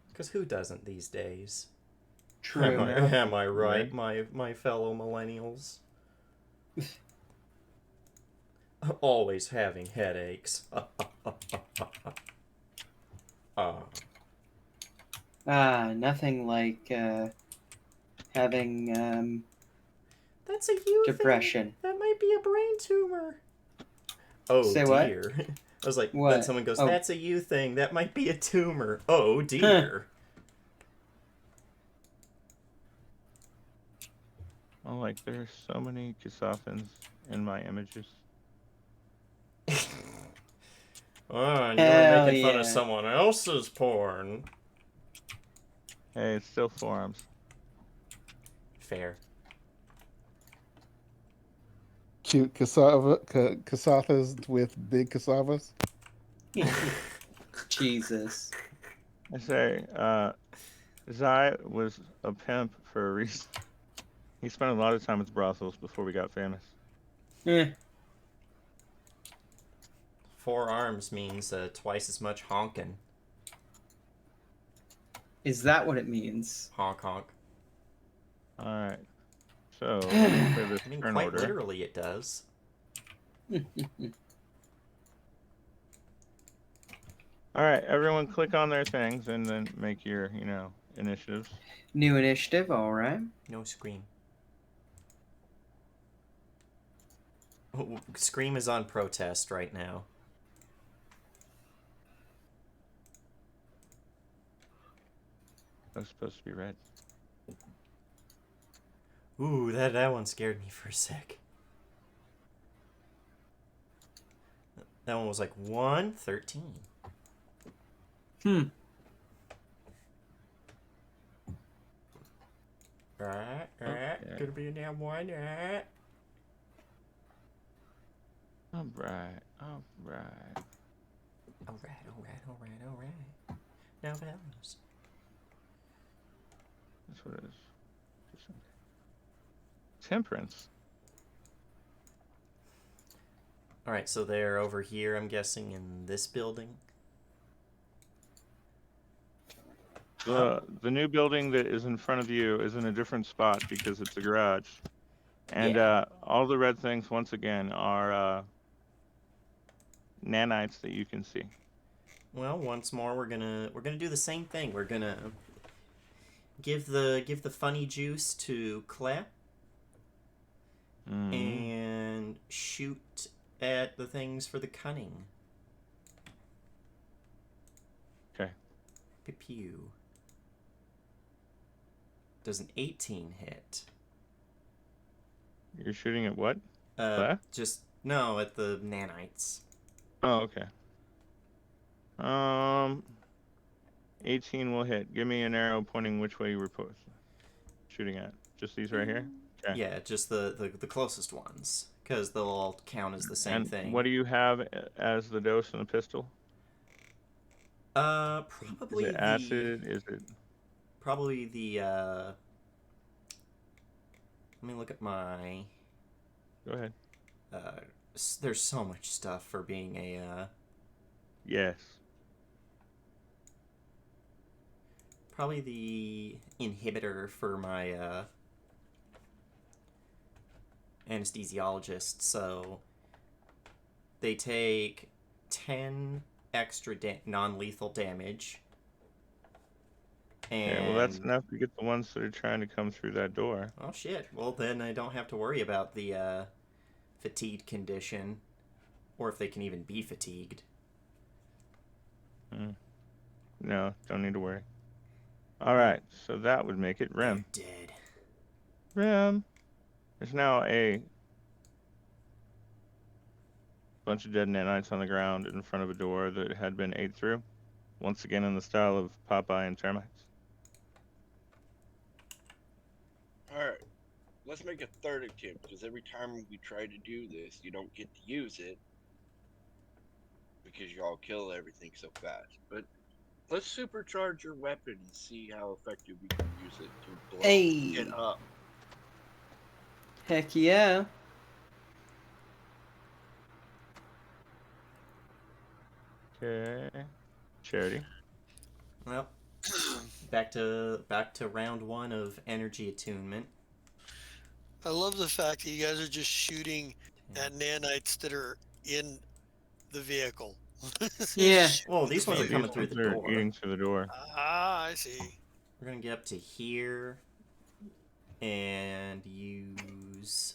Because who doesn't these days? True. Am I Right. right, my fellow millennials? Always having headaches. Nothing like having That's a you depression. thing. That might be a brain tumor. Oh Say what? dear. I was like, then What? someone goes, Oh. that's a you thing. That might be a tumor. Oh dear. Oh, like there's so many Kasathans in my images. Oh, and you're Hell making fun yeah. of someone else's porn. Hey, it's still forums. Fair. Cute cassavas with big cassavas. Jesus. I say, Zai was a pimp for a reason. He spent a lot of time at the brothels before we got famous. Eh, 4 arms means twice as much honkin'. is that what it means? Honk honk. Alright. So, let's clear this I mean, turn quite order. literally it does. Alright, everyone click on their things and then make your, initiatives. New initiative, alright. No scream. Scream is on protest right now. That's supposed to be red. Ooh, that one scared me for a sec. That one was like 113. Right, Okay. gonna be a damn one, right? Alright. Alright. Now balance. That's what it is. Temperance. Alright, so they're over here, I'm guessing, in this building. The new building that is in front of you is in a different spot because it's a garage. And Yeah. all the red things, once again, are nanites that you can see. Well, once more, we're gonna do the same thing. We're gonna give the funny juice to Clef and shoot at the things for the cunning. Okay. Pew pew. Does an 18 hit? You're shooting at what? Just no, at the nanites. Oh, okay. 18 will hit. Give me an arrow pointing which way you were shooting at. Just these right here? Okay. Yeah, just the closest ones, because they'll all count as the same thing. What do you have as the dose in the pistol? Probably Is it acid? Is it... Probably the, let me look at my... Go ahead. There's so much stuff for being a, Yes. Probably the inhibitor for my, anesthesiologist, so they take 10 extra non-lethal damage. And... Okay, well, that's enough to get the ones that are trying to come through that door. Oh, shit. Well, then I don't have to worry about the, fatigued condition, or if they can even be fatigued. No, don't need to worry. Alright, so that would make it Rem. They're dead. Rem! There's now a bunch of dead nanites on the ground in front of a door that had been ate through. Once again in the style of Popeye and termites. Alright, let's make a third attempt, because every time we try to do this, you don't get to use it, because y'all kill everything so fast. But Let's supercharge your weapon and see how effective we can use it to blow Hey. it up. Heck yeah. Okay. Charity. Well, back to round 1 of energy attunement. I love the fact that you guys are just shooting at nanites that are in the vehicle. Just Yeah. shoot Well, at these the ones are These coming vehicle. through the ones are door. eating through the door. Ah, I see. We're gonna get up to here and use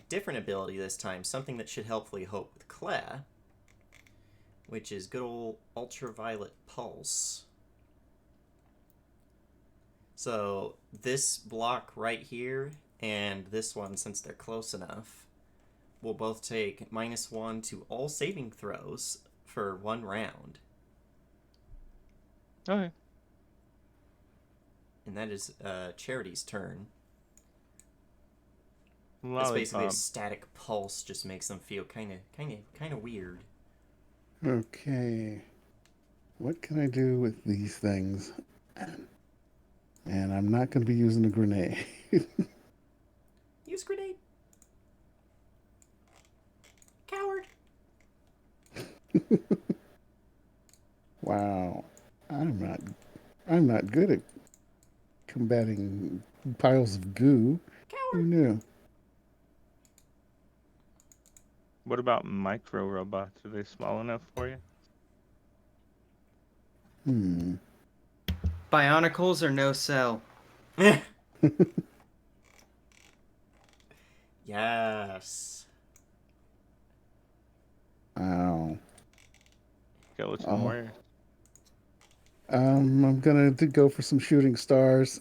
different ability this time, something that should helpfully help with Claire, which is good old ultraviolet pulse. So this block right here and this one, since they're close enough, will both take -1 to all saving throws for 1 round. Okay. And that is Charity's turn. It's basically a Lollipop. static pulse, just makes them feel kind of weird. Okay. What can I do with these things? And I'm not going to be using a grenade. Use grenade. Coward. Wow. I'm not good at combating piles of goo. Who Coward. knew? What about micro robots? Are they small enough for you? Bionicles or no sell? Yes. Ow. Skeleton Oh. warrior. I'm gonna go for some shooting stars.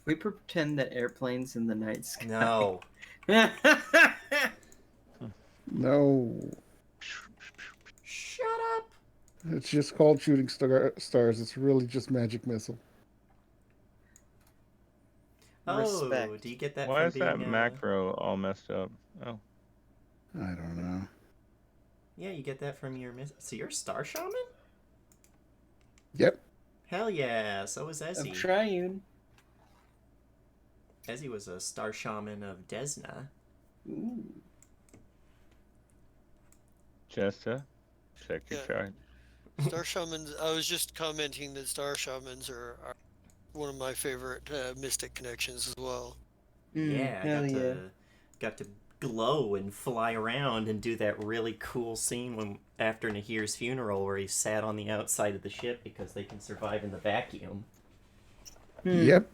We pretend that airplanes in the night sky. No. No, Shut up. it's just called shooting stars. It's really just magic missile. Oh, Respect. do you get that Why from is that being macro all messed up? Oh, I don't know. Yeah, you get that from your so you're a star shaman? Yep. Hell yeah, so is I'm Ezzy. trying. Ezzy was a star shaman of Desna. Ooh. Chesta, check your Yeah. chart. Star Shamans, I was just commenting that Star Shamans are one of my favorite mystic connections as well. Yeah, I hell yeah. got to glow and fly around and do that really cool scene when after Nahir's funeral where he sat on the outside of the ship because they can survive in the vacuum. Yep.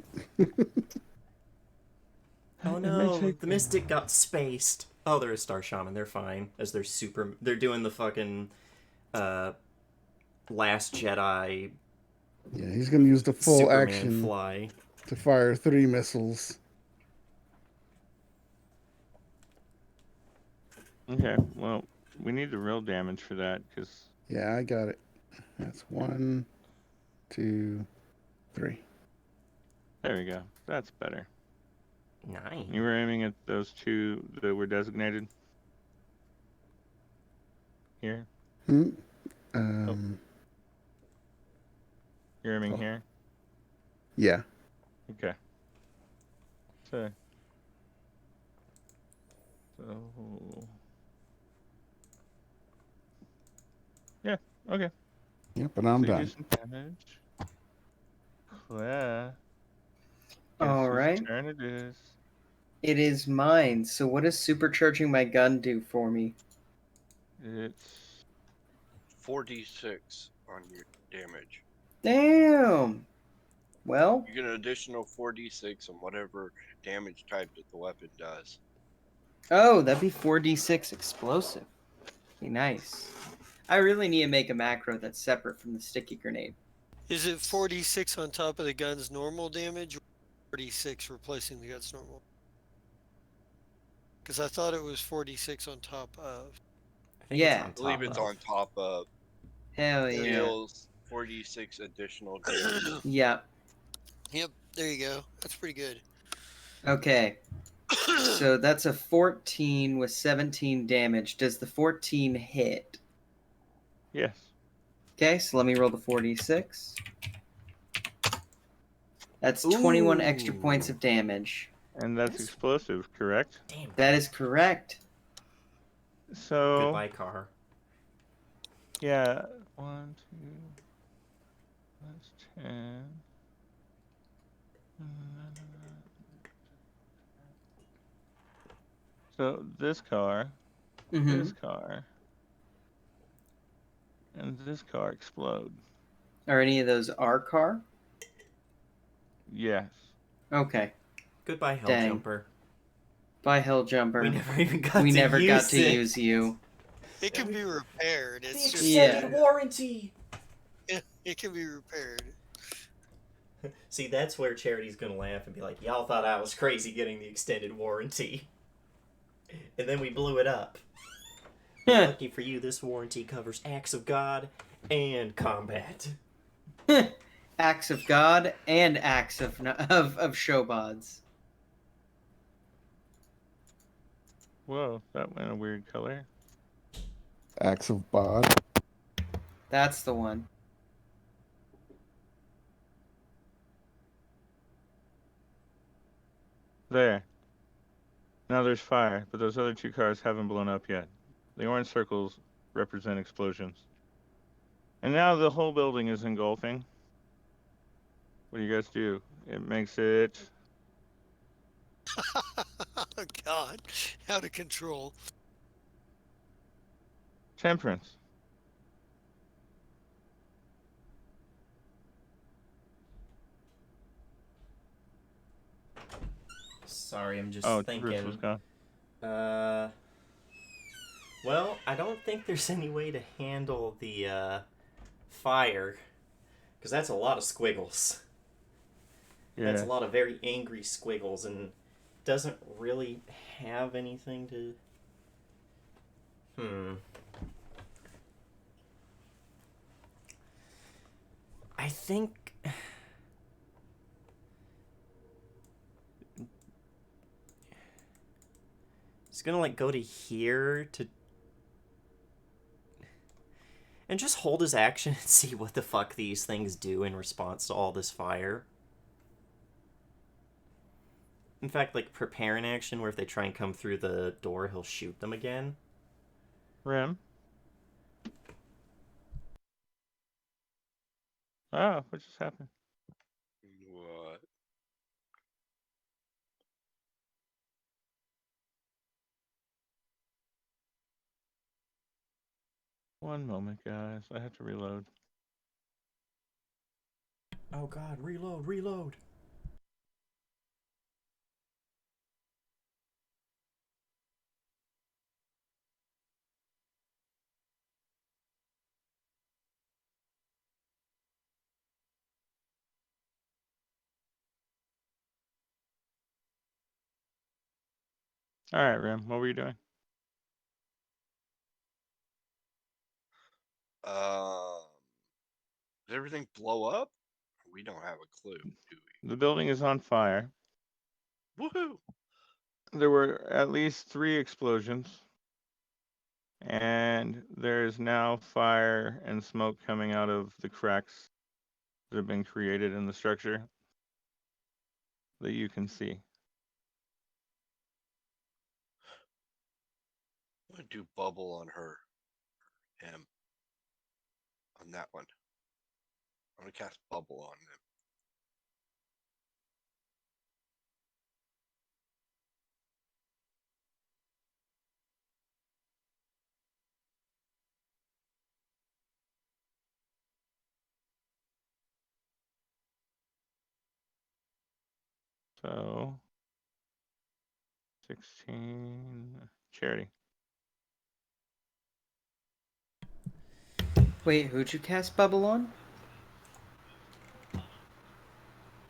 Oh It may no, take the Mystic got spaced. Oh, they're a star shaman. They're fine. As they're doing the fucking Last Jedi Yeah, he's gonna use the full Superman action fly. to fire 3 missiles. Okay, well, we need the real damage for that because Yeah, I got it. That's 1, 2, 3. there we go. That's better. Nice. You were aiming at those 2 that were designated here. You're aiming Oh. here. Yeah. Okay. So. Yeah. Okay. Yep, but I'm So you do done. some damage. Claire. All Guess right. whose turn it is? It is mine. So what does supercharging my gun do for me? It's 4d6 on your damage. Damn. Well, You get an additional 4d6 on whatever damage type that the weapon does. oh, that'd be 4d6 explosive. Be nice. I really need to make a macro that's separate from the sticky grenade. Is it 46 on top of the gun's normal damage, or 46 replacing the gun's normal? Because I thought it was 46 on top of. I think Yeah. it's on I believe top it's of. on top of. Hell yeah. Deals 4d6 additional damage. Yeah. Yep, there you go. That's pretty good. Okay. So that's a 14 with 17 damage. Does the 14 hit? Yes. Okay, so let me roll the 4d6. That's 21 extra points of damage. And that's explosive, correct? Damn. That is correct. So Goodbye, car. yeah, 1, 2, that's 10. So this car, this car, and this car explode. Are any of those our car? Yes. Okay. Goodbye, Hell Dang. Jumper. Bye, Hell Jumper. We never even got We to never use got to it. use you. It can be repaired. The It's just extended warranty. it can be repaired. See, that's where Charity's gonna laugh and be like, "Y'all thought I was crazy getting the extended warranty, and then we blew it up." Lucky for you, this warranty covers acts of God and combat. Acts of God and acts of showbods. Whoa, that went a weird color. Acts of bod. That's the one. There. Now there's fire, but those other two cars haven't blown up yet. The orange circles represent explosions. And now the whole building is engulfing. What do you guys do? It makes it Oh God, out of control. temperance. Sorry, I'm just Oh, Temperance was thinking. gone. Well, I don't think there's any way to handle the fire, because that's a lot of squiggles. Yeah. That's a lot of very angry squiggles, and doesn't really have anything to. I think. He's gonna like go to here to. And just hold his action and see what the fuck these things do in response to all this fire. In fact, like, prepare an action where if they try and come through the door, he'll shoot them again. Rem. Oh, what just happened? What? One moment, guys. I have to reload. Oh god, reload, reload. All right, Rem. What were you doing? Did everything blow up? We don't have a clue, do The building is on fire. we? Woohoo! There were at least 3 explosions. And there is now fire and smoke coming out of the cracks that have been created in the structure that you can see. I'm gonna do bubble on her. Him. On that one. I'm gonna cast bubble on him. So 16 Charity. Wait, who'd you cast bubble on?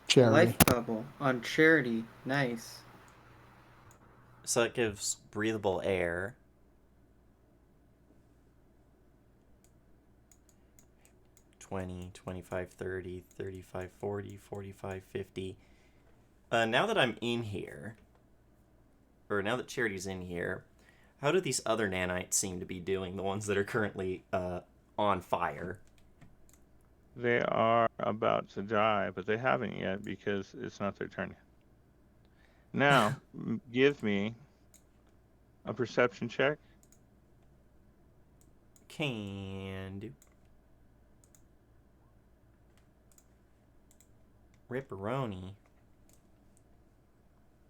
Charity. Life bubble on Charity. Nice. So it gives breathable air. 20, 25, 30, 35, 40, 45, 50. Now that I'm in here, or now that Charity's in here, how do these other nanites seem to be doing? The ones that are currently on fire. They are about to die, but they haven't yet because it's not their turn yet. Now, give me a perception check. Can do. Ripperoni.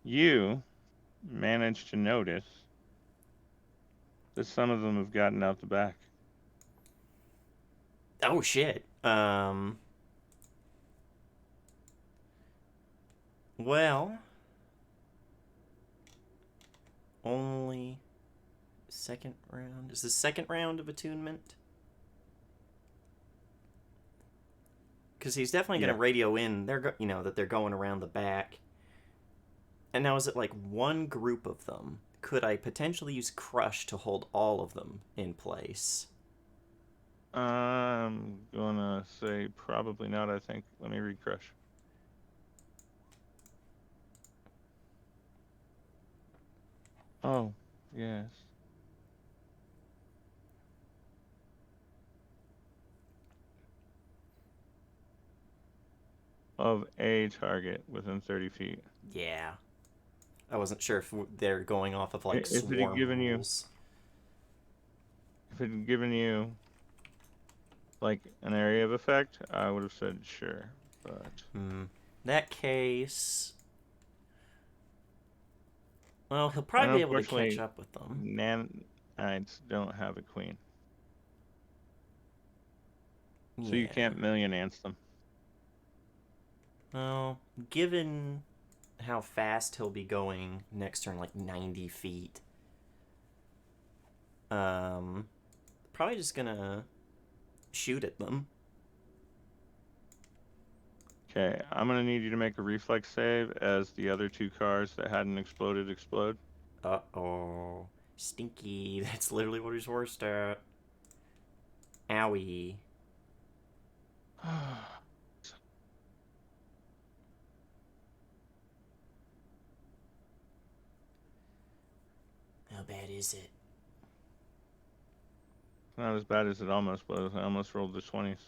You managed to notice that some of them have gotten out the back. Oh shit. Well, only second round. Is the second round of attunement? Because he's definitely going to radio in. That they're going around the back. And now, is it like one group of them? Could I potentially use Crush to hold all of them in place? I'm gonna say probably not, I think. Let me read Crush. Oh, yes. Of a target within 30 feet. Yeah. I wasn't sure if they're going off of like If it had swarm given you- rules. If it had given you like an area of effect, I would have said sure, but In that case, well, he'll probably be able to catch unfortunately, up with them. nanites don't have a queen, Yeah. so you can't million ants them. Well, given how fast he'll be going next turn, like 90 feet, probably just gonna shoot at them. Okay, I'm gonna need you to make a reflex save as the other two cars that hadn't exploded explode. Uh-oh. Stinky. That's literally what he's worst at. Owie. How bad is it? Not as bad as it almost was. I almost rolled the 20s.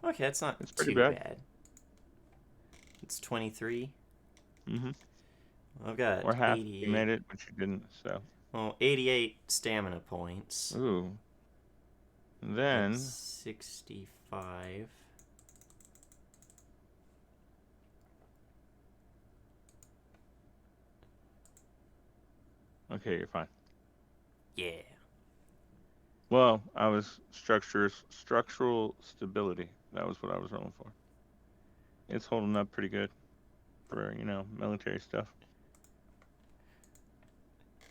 Okay, that's not It's pretty too bad. bad. It's 23. Mm-hmm. I've got Or half. 88. You made it, but you didn't. So. Well, 88 stamina points. Ooh. Then. That's 65. Okay, you're fine. Yeah. Well, I was structural stability. That was what I was rolling for. It's holding up pretty good for, military stuff.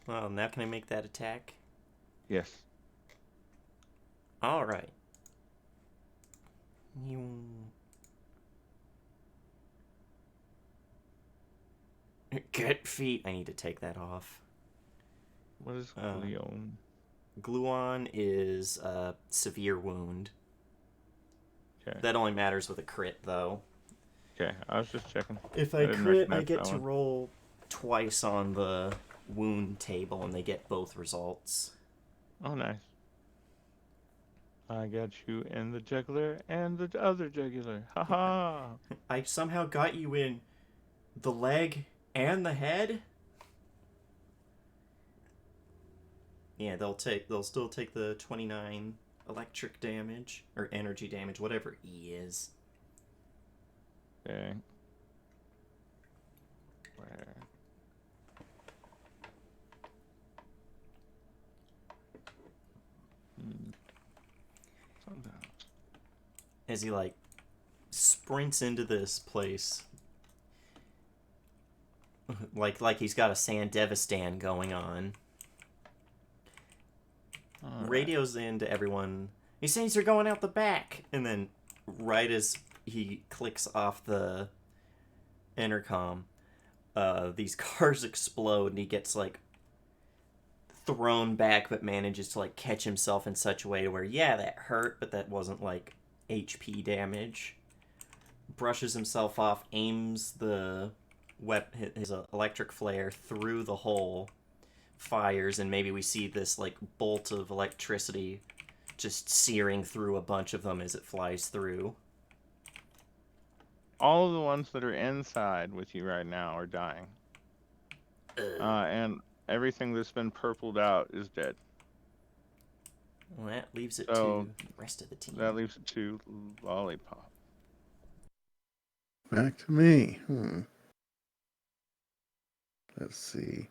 Well, now can I make that attack? Yes. All right. Gut feet. I need to take that off. What is Leon? Gluon is a severe wound. Okay. That only matters with a crit, though. Okay, I was just checking. If I crit, I get to roll twice on the wound table, and they get both results. Oh, nice. I got you in the jugular and the other jugular. Haha. I somehow got you in the leg and the head? Yeah, they'll still take the 29 electric damage or energy damage, whatever E is. Okay. Where? Sometimes. As he sprints into this place, like he's got a Sandevistan going on. Right. Radios in to everyone. He says they're going out the back, and then right as he clicks off the intercom, these cars explode, and he gets thrown back, but manages to catch himself in such a way to where, yeah, that hurt, but that wasn't HP damage. brushes himself off, aims the his electric flare through the hole, fires, and maybe we see this like bolt of electricity just searing through a bunch of them as it flies through. All of the ones that are inside with you right now are dying. And everything that's been purpled out is dead. Well, that leaves it So, to the rest of the team. That leaves it to Lollipop. Back to me. Let's see.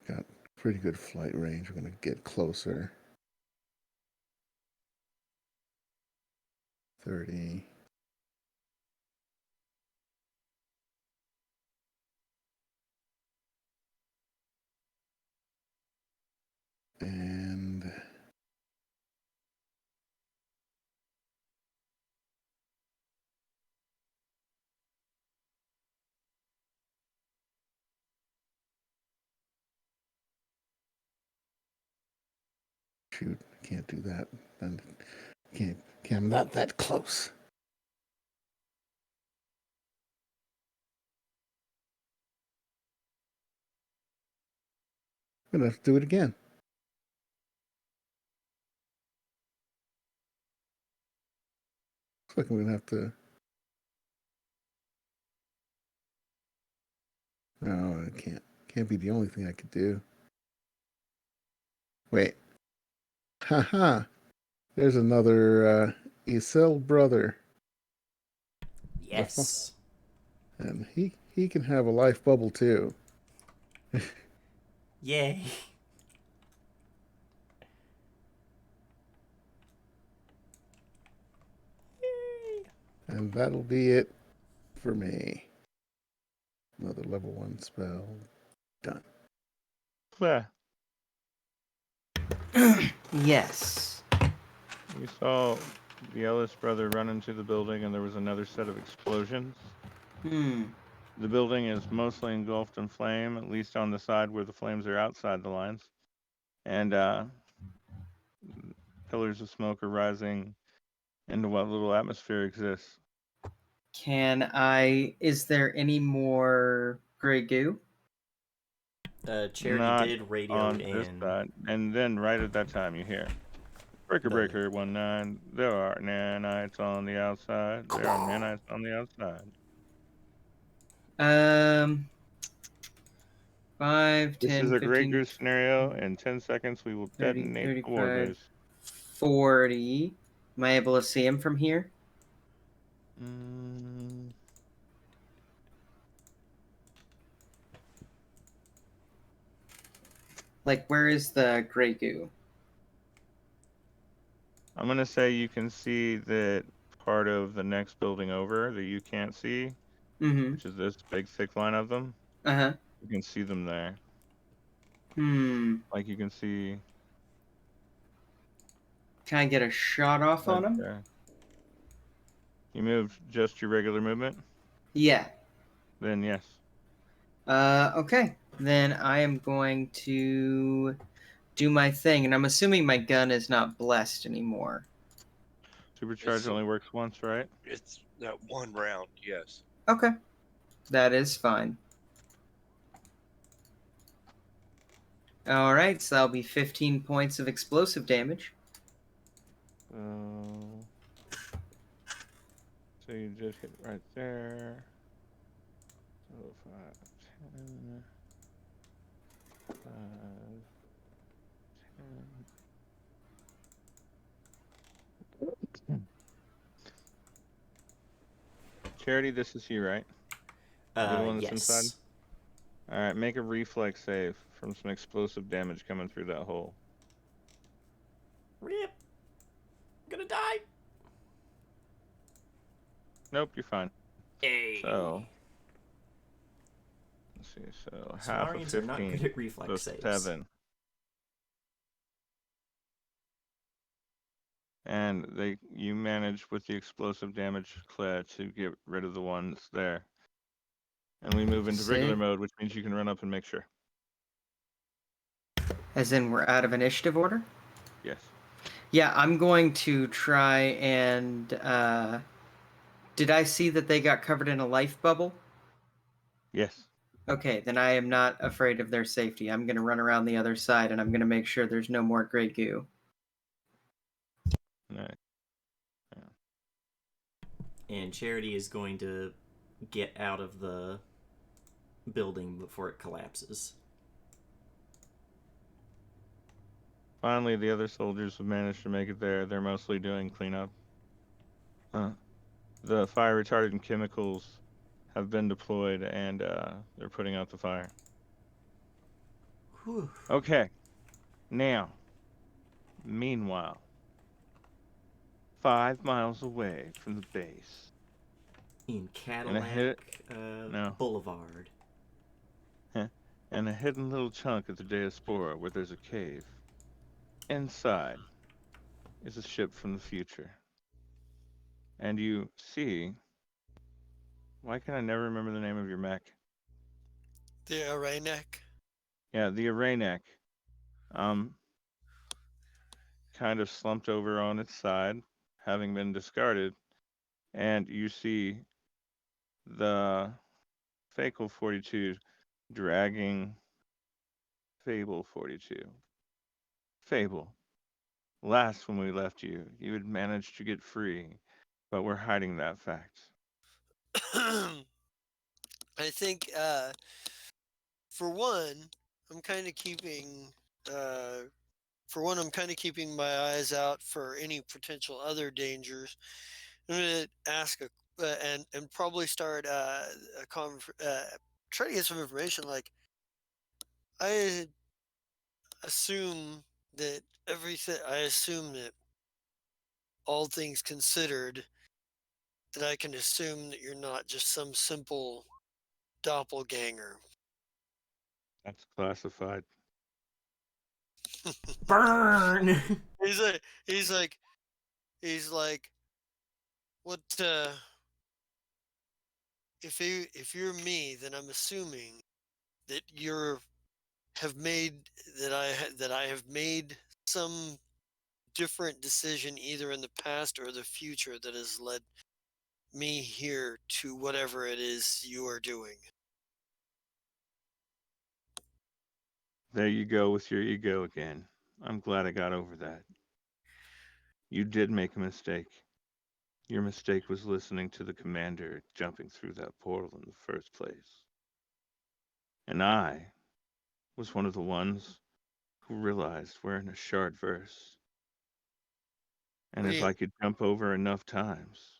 Got pretty good flight range. We're going to get closer. 30. And shoot, can't do that. Can't, I'm not that close. I'm gonna have to do it again. Looks like I'm gonna have to. No, it can't. Can't be the only thing I could do. Wait. Haha. There's another Isel brother. Yes. And he can have a life bubble too. Yay. And that'll be it for me. Another level 1 spell. Done. Claire, Yes. you saw the Ellis brother run into the building and there was another set of explosions. The building is mostly engulfed in flame, at least on the side where the flames are outside the lines. And pillars of smoke are rising into what little atmosphere exists. Is there any more gray goo? Charity Not did radio on this in. side. And then right at that time you hear, Breaker, breaker, 1-9. There are nanites on the outside. There are nanites on the outside. 5, 10, This is a 15, great goose scenario. In 10 seconds, we will 30, detonate the war 35, goose. 40. Am I able to see him from here? Like, where is the gray goo? I'm going to say you can see that part of the next building over that you can't see, which is this big thick line of them. You can see them there. Like you can see. Can I get a shot off on him? There. You moved just your regular movement? Yeah. Then yes. Okay. Then I am going to do my thing, and I'm assuming my gun is not blessed anymore. Supercharge only works once, right? It's that one round, yes. Okay. That is fine. Alright, so that'll be 15 points of explosive damage. So you just hit right there. So 5, 10, 5, 10. Charity, this is you, right? You're the one that's inside? Yes. Alright, make a reflex save from some explosive damage coming through that hole. Rip. I'm gonna die. Nope, you're fine. Yay. So, let's see. So half of Solarians are not 15, good at reflex so saves. 7. And you manage with the explosive damage, Claire, to get rid of the ones there. And we move into regular mode, which means you can run up and make sure. As in, we're out of initiative order? Yes. Yeah, I'm going to try and Did I see that they got covered in a life bubble? Yes. Okay, then I am not afraid of their safety. I'm going to run around the other side and I'm going to make sure there's no more gray goo. Right. And Charity is going to get out of the building before it collapses. Finally, the other soldiers have managed to make it there. They're mostly doing cleanup. The fire retardant chemicals have been deployed and they're putting out the fire. Whew. Okay. Now, meanwhile, 5 miles away from the base, In and a Cadillac no, Boulevard. and a hidden little chunk of the Diaspora where there's a cave. Inside is a ship from the future. And you see, why can I never remember the name of your mech? The Aranek. Yeah, the Aranek. Um, kind of slumped over on its side, having been discarded, and you see the Fakel 42 dragging Fable 42. Fable, last when we left you, you had managed to get free, but we're hiding that fact. I think, for one, I'm kind of keeping. For one, I'm kind of keeping my eyes out for any potential other dangers. I'm gonna ask and probably start try to get some information. Like, I assume that everything. I assume that all things considered, that I can assume that you're not just some simple doppelganger. That's classified. Burn! He's like, he's like, he's like, what? If you're me, then I'm assuming that you're have made that I have made some different decision either in the past or the future that has led me here to whatever it is you are doing. There you go with your ego again. I'm glad I got over that. You did make a mistake. Your mistake was listening to the commander jumping through that portal in the first place. And I was one of the ones who realized we're in a shard verse. And What do if you I could jump over enough times,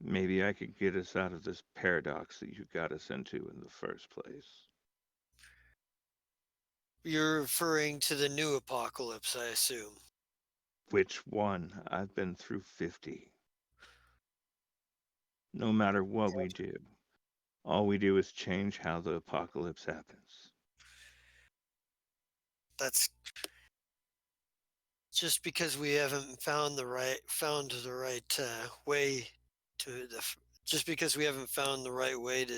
maybe I could get us out of this paradox that you got us into in the first place. You're referring to the new apocalypse, I assume. Which one? I've been through 50. No matter what we do, all we do is change how the apocalypse happens. That's just because we haven't found the right way to just because we haven't found the right way to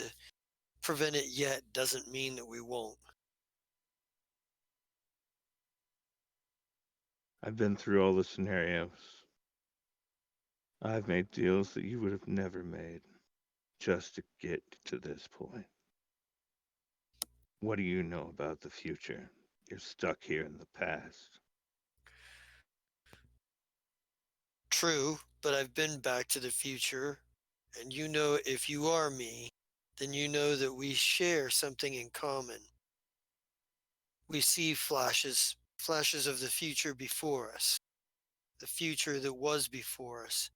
prevent it yet doesn't mean that we won't. I've been through all the scenarios. I've made deals that you would have never made just to get to this point. What do you know about the future? You're stuck here in the past. True, but I've been back to the future, and you know if you are me, then you know that we share something in common. We see flashes of the future before us, the future that was before us,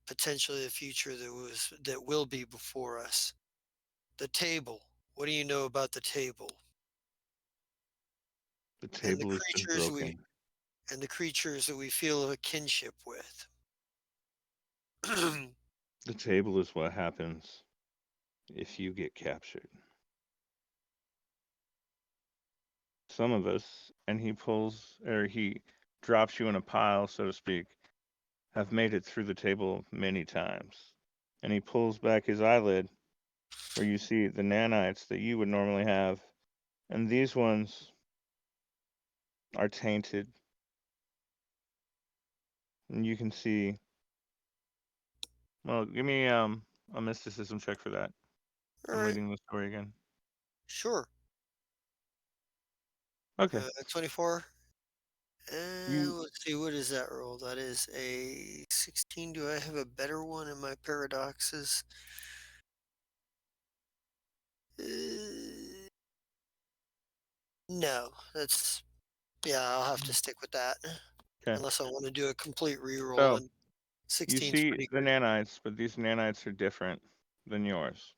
potentially the future that will be before us. The table. What do you know about the table? The And the table has been creatures we broken. and the creatures that we feel a kinship with. The table is what happens if you get captured. Some of us, and he drops you in a pile, so to speak, have made it through the table many times. And he pulls back his eyelid where you see the nanites that you would normally have. And these ones are tainted. And you can see Well, give me a mysticism check for that. All I'm right, reading the story again. sure. Okay. 24. You Let's see, what is that roll? That is a 16. Do I have a better one in my paradoxes? Uh, no, that's yeah. I'll have to stick with that okay? unless I want to do a complete reroll. So And you 16's see pretty the nanites, but these nanites are different than yours.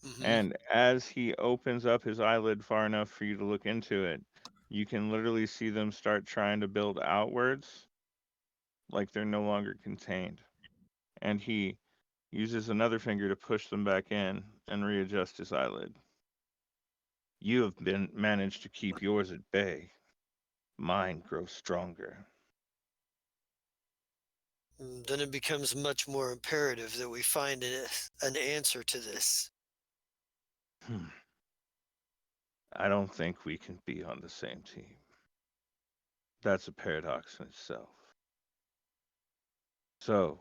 good. And as he opens up his eyelid far enough for you to look into it, you can literally see them start trying to build outwards, like they're no longer contained. And he uses another finger to push them back in and readjust his eyelid. You have been managed to keep yours at bay. Mine grows stronger. Then it becomes much more imperative that we find an answer to this. Hmm. I don't think we can be on the same team. That's a paradox in itself. So,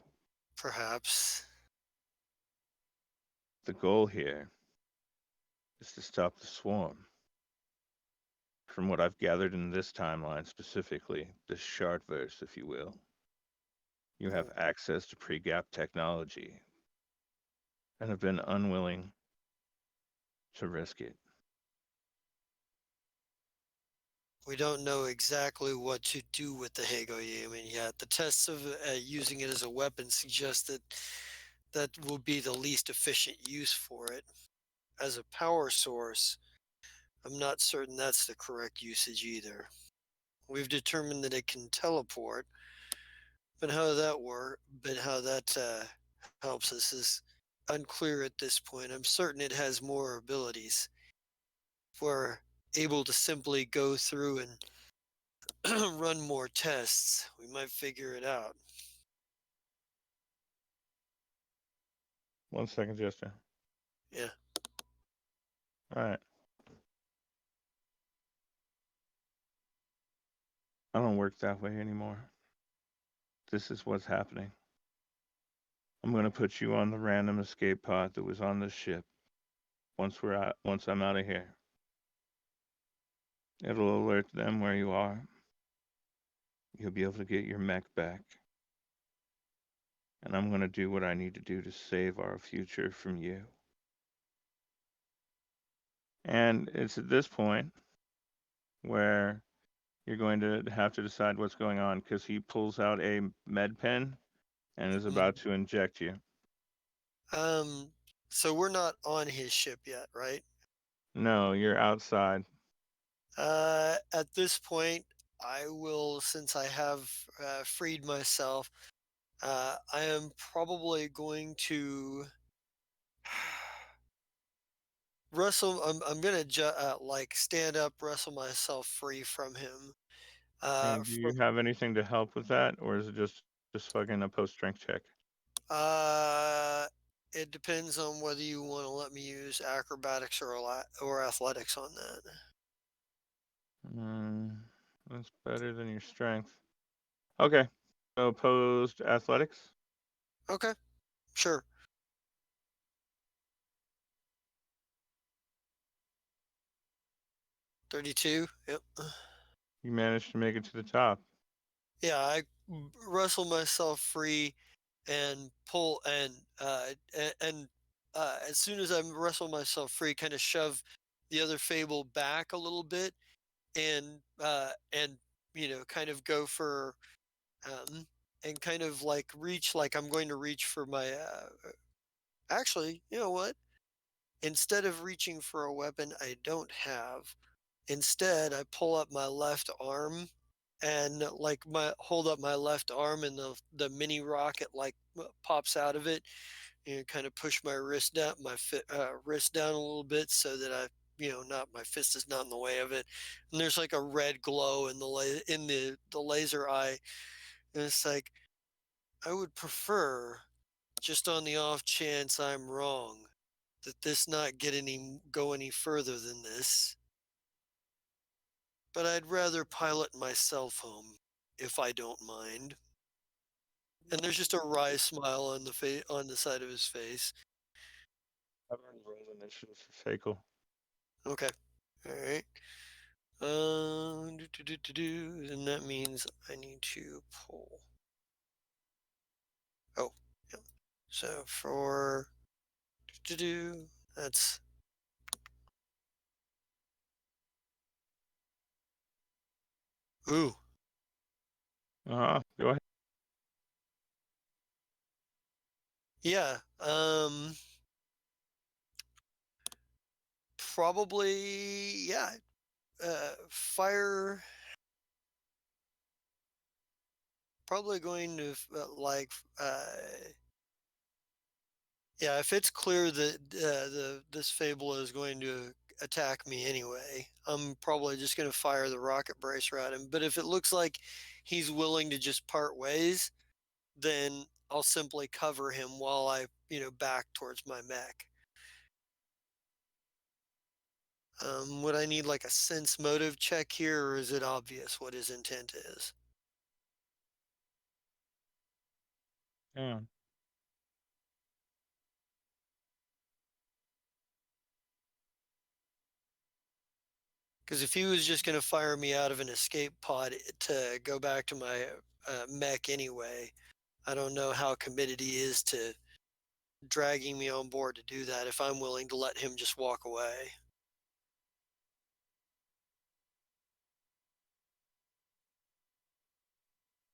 Perhaps. the goal here is to stop the swarm. From what I've gathered in this timeline specifically, this shardverse, if you will, you have access to pre-gap technology and have been unwilling to risk it. We don't know exactly what to do with the Hegoyumin yet. The tests of using it as a weapon suggest that that will be the least efficient use for it. As a power source, I'm not certain that's the correct usage either. We've determined that it can teleport, but how that helps us is unclear at this point. I'm certain it has more abilities. If we're able to simply go through and run more tests, we might figure it out. 1 second, Jester. Yeah. All right. I don't work that way anymore. This is what's happening. I'm going to put you on the random escape pod that was on this ship. Once I'm out of here, it'll alert them where you are. You'll be able to get your mech back. And I'm going to do what I need to do to save our future from you. And it's at this point where you're going to have to decide what's going on because he pulls out a med pen and is about to inject you. Um. So we're not on his ship yet, right? No, you're outside. At this point, I will, since I have freed myself, I am probably going to wrestle. I'm gonna like stand up, wrestle myself free from him. And do you have anything to help with that, or is it just fucking a post strength check? Uh, it depends on whether you want to let me use acrobatics or athletics on that. Mm, that's better than your strength. Okay, so opposed athletics. Okay, sure. 32. Yep. You managed to make it to the top. Yeah, I wrestle myself free and pull and as soon as I wrestle myself free, kind of shove the other fable back a little bit and kind of go for and kind of like reach like I'm going to reach for my actually, you know what? Instead of reaching for a weapon I don't have, instead I pull up my left arm and like my hold up my left arm and the mini rocket like pops out of it and kind of push my wrist down wrist down a little bit so that I not my fist is not in the way of it, and there's like a red glow in the laser eye, and it's like I would prefer, just on the off chance I'm wrong, that this not go any further than this, but I'd rather pilot myself home if I don't mind. and there's just a wry smile on the side of his face. Everyone's rolling initiative for Fakel. Okay. All right. And that means I need to pull. Oh, yeah. So for that's ooh. Go ahead. Yeah. Probably yeah. Fire. Probably going to yeah, if it's clear that this fable is going to attack me anyway, I'm probably just going to fire the rocket bracer at him. But if it looks like he's willing to just part ways, then I'll simply cover him while I, back towards my mech. Would I need like a sense motive check here, or is it obvious what his intent is? Yeah. Because if he was just going to fire me out of an escape pod to go back to my mech anyway, I don't know how committed he is to dragging me on board to do that if I'm willing to let him just walk away.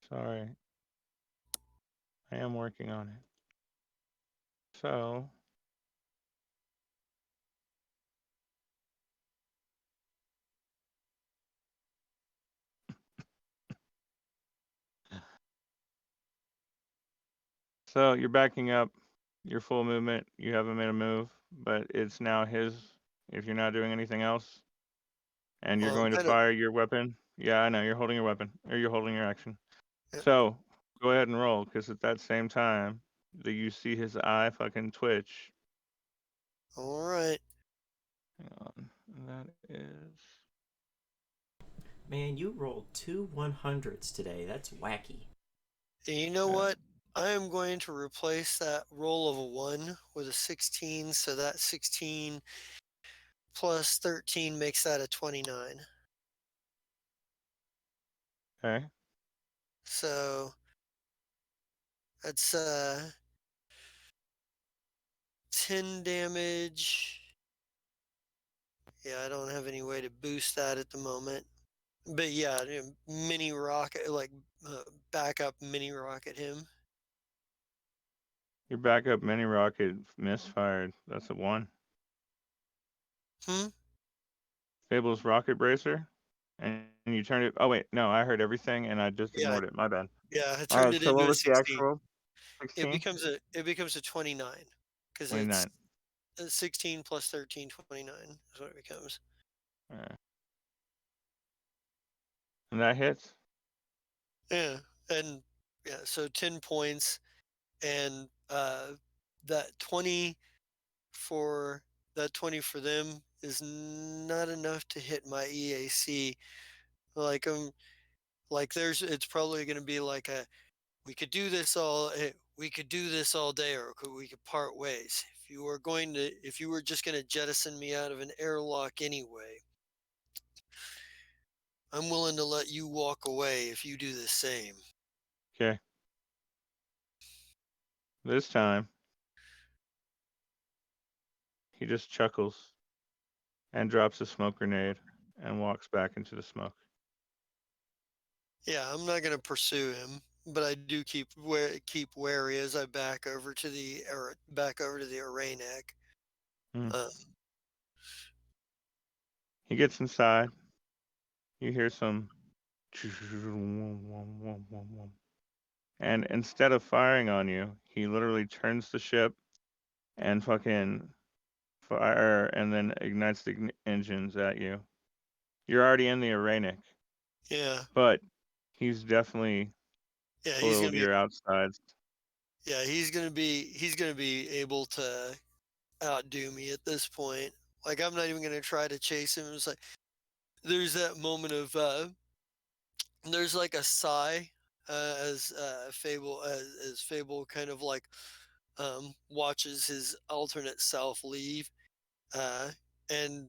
Sorry. I am working on it. So you're backing up your full movement. You haven't made a move, but it's now his if you're not doing anything else. And you're Well, I'm going to kind of fire your weapon. Yeah, I know. You're holding your weapon. Or you're holding your action. yeah. So go ahead and roll, because at that same time that you see his eye fucking twitch. All right. Hang on. That is. Man, you rolled 2 100s today. That's wacky. And you know what? I am going to replace that roll of a 1 with a 16, so that 16 plus 13 makes that a 29. Okay. So that's 10 damage. Yeah, I don't have any way to boost that at the moment. But yeah, mini rocket, like backup mini rocket him. Your backup mini rocket misfired. That's a 1. Hmm? Fable's rocket bracer. And you turned it. Oh, wait. No, I heard everything and I just Yeah, ignored it. My bad. yeah, I All turned right. it So into what a was the 16. actual? It 16? becomes a 29 because 29. it's 16 plus 13, 29 is what it becomes. All right. And that hits? Yeah, and yeah, so 10 points, and that 20 for that 20 for them is not enough to hit my EAC. Like it's probably going to be like we could do this all day, or we could part ways. If you were just going to jettison me out of an airlock anyway, I'm willing to let you walk away if you do the same. Okay. This time, he just chuckles and drops a smoke grenade and walks back into the smoke. Yeah, I'm not going to pursue him, but I do keep wary as I back over to the array neck. Hmm. Um, He gets inside. You hear some. And instead of firing on you, he literally turns the ship and fucking fire and then ignites the engines at you. You're already in the Aranic, yeah, but he's definitely yeah, soiled your outsides. he's gonna be able to outdo me at this point. Like I'm not even gonna try to chase him. It's like there's that moment of there's like a sigh as Fable kind of like watches his alternate self leave, uh, and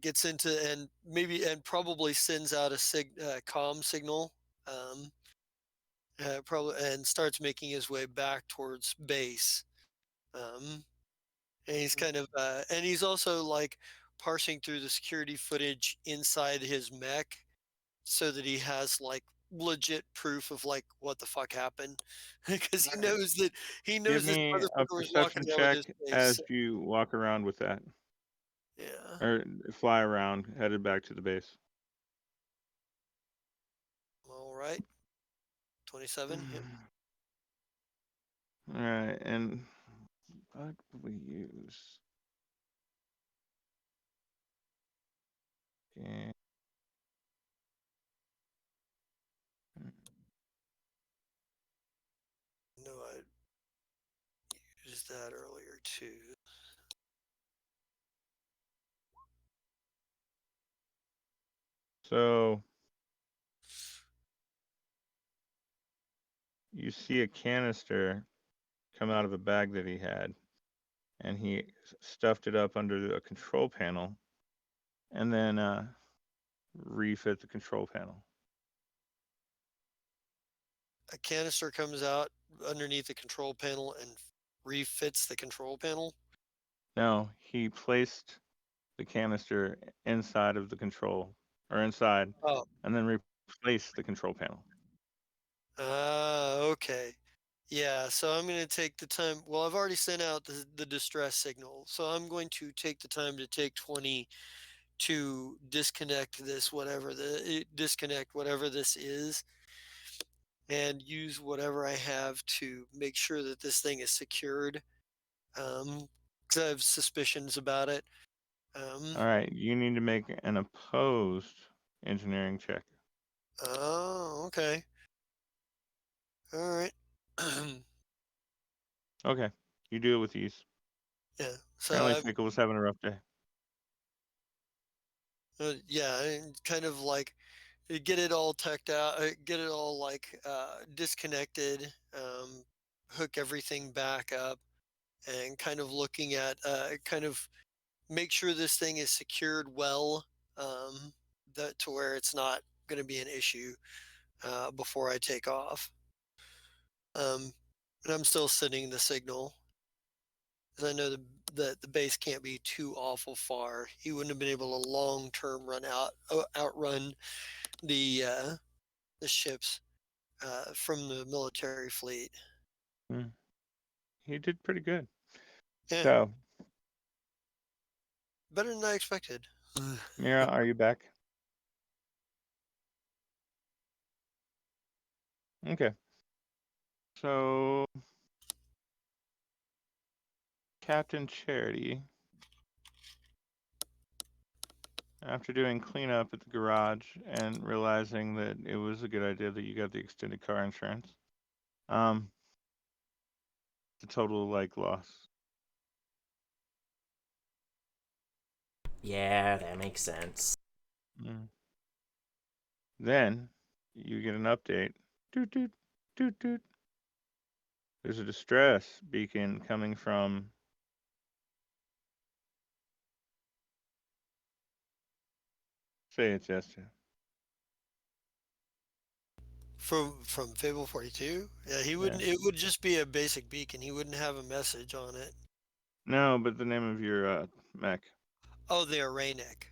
gets into and probably sends out a comm signal, um, probably, and starts making his way back towards base. Um, and he's kind of and he's also like parsing through the security footage inside his mech so that he has like legit proof of like what the fuck happened because he Give knows this me a motherfucker was walking perception around with check his face. as you walk around with that, Yeah. or fly around, headed back to the base. All right. 27. Yep. All right, and what would we use? Okay. No, I used that earlier too. So you see a canister come out of a bag that he had, and he stuffed it up under a control panel, and then refit the control panel. A canister comes out underneath the control panel and refits the control panel. No, he placed the canister inside of the control, or inside, Oh. and then replaced the control panel. Okay. Yeah, so I'm going to take the time. Well, I've already sent out the distress signal, so I'm going to take the time to take 20 to disconnect disconnect whatever this is, and use whatever I have to make sure that this thing is secured. Because I have suspicions about it. All right, you need to make an opposed engineering check. Oh, okay. All right. Okay, you do it with ease. Yeah. So Apparently, I'm Fickle was having a rough day. yeah, and kind of like get it all teched out, get it all like disconnected, hook everything back up, and kind of looking at kind of make sure this thing is secured well, that to where it's not going to be an issue before I take off. And I'm still sending the signal because I know that the base can't be too awful far. He wouldn't have been able to long term outrun the ships from the military fleet. He did pretty good. Yeah, So, better than I expected. Mira, are you back? Okay. So, Captain Charity, after doing cleanup at the garage and realizing that it was a good idea that you got the extended car insurance, the total like loss. Yeah, that makes sense. Then you get an update. Doot doot doot doot. There's a distress beacon coming from. Say it's Jessica. From Fable 42. Yeah, he wouldn't. Yeah. It would just be a basic beacon. He wouldn't have a message on it. No, but the name of your mech. Oh, the array neck.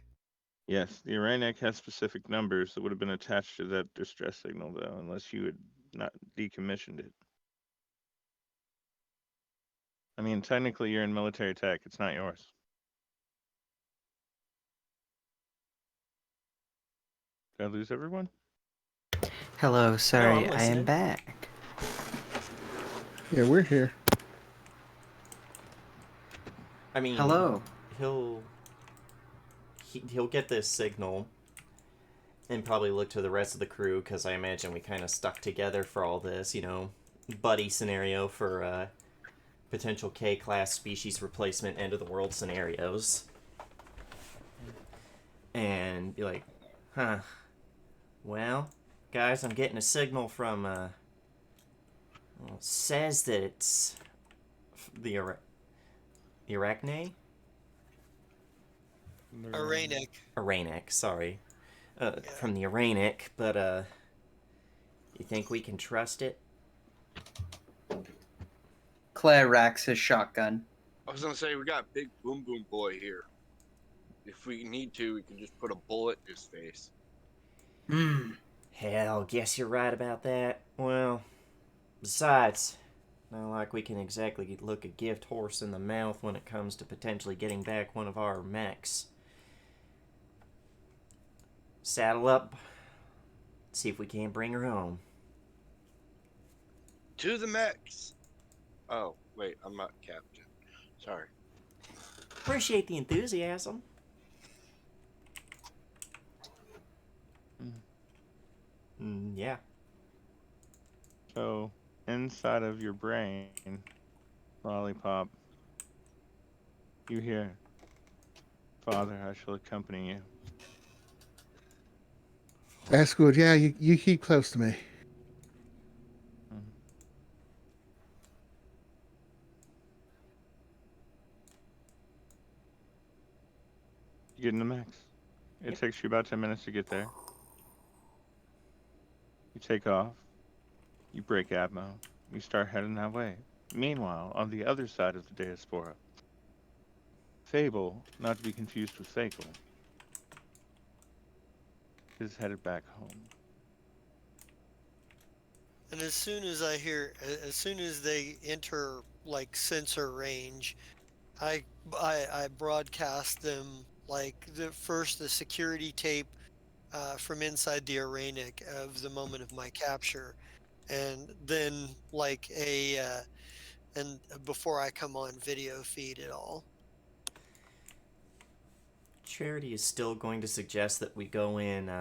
Yes, the array neck has specific numbers that would have been attached to that distress signal, though, unless you had not decommissioned it. I mean, technically, you're in military tech. It's not yours. Did I lose everyone? Hello, sorry, I'm I am listening. back. Yeah, we're here. I mean, Hello. he'll get this signal and probably look to the rest of the crew, because I imagine we kind of stuck together for all this, buddy scenario for potential K-class species replacement end of the world scenarios. And be like, well, Guys, I'm getting a signal from, well, it says that it's the Arachne? Aranic. Aranic, sorry. Yeah. From the Aranic, but, you think we can trust it? Claire racks his shotgun. I was gonna say we got Big Boom Boom Boy here. If we need to, we can just put a bullet in his face. Hmm. Hell, guess you're right about that. Well, besides, not like we can exactly look a gift horse in the mouth when it comes to potentially getting back one of our mechs. Saddle up, see if we can't bring her home. To the mechs. Oh, wait, I'm not captain. Sorry. Appreciate the enthusiasm. Yeah. So, inside of your brain, Lollipop, you hear, Father, I shall accompany you. That's good. Yeah, you keep close to me. Mm. You get in the max. It Yep. takes you about 10 minutes to get there. You take off. You break Atmo. You start heading that way. Meanwhile, on the other side of the Diaspora, Fable, not to be confused with Fakel, is headed back home. And as soon as they enter like sensor range, I broadcast them like the security tape from inside the Aranic of the moment of my capture, and then like and before I come on video feed it all. Charity is still going to suggest that we go in,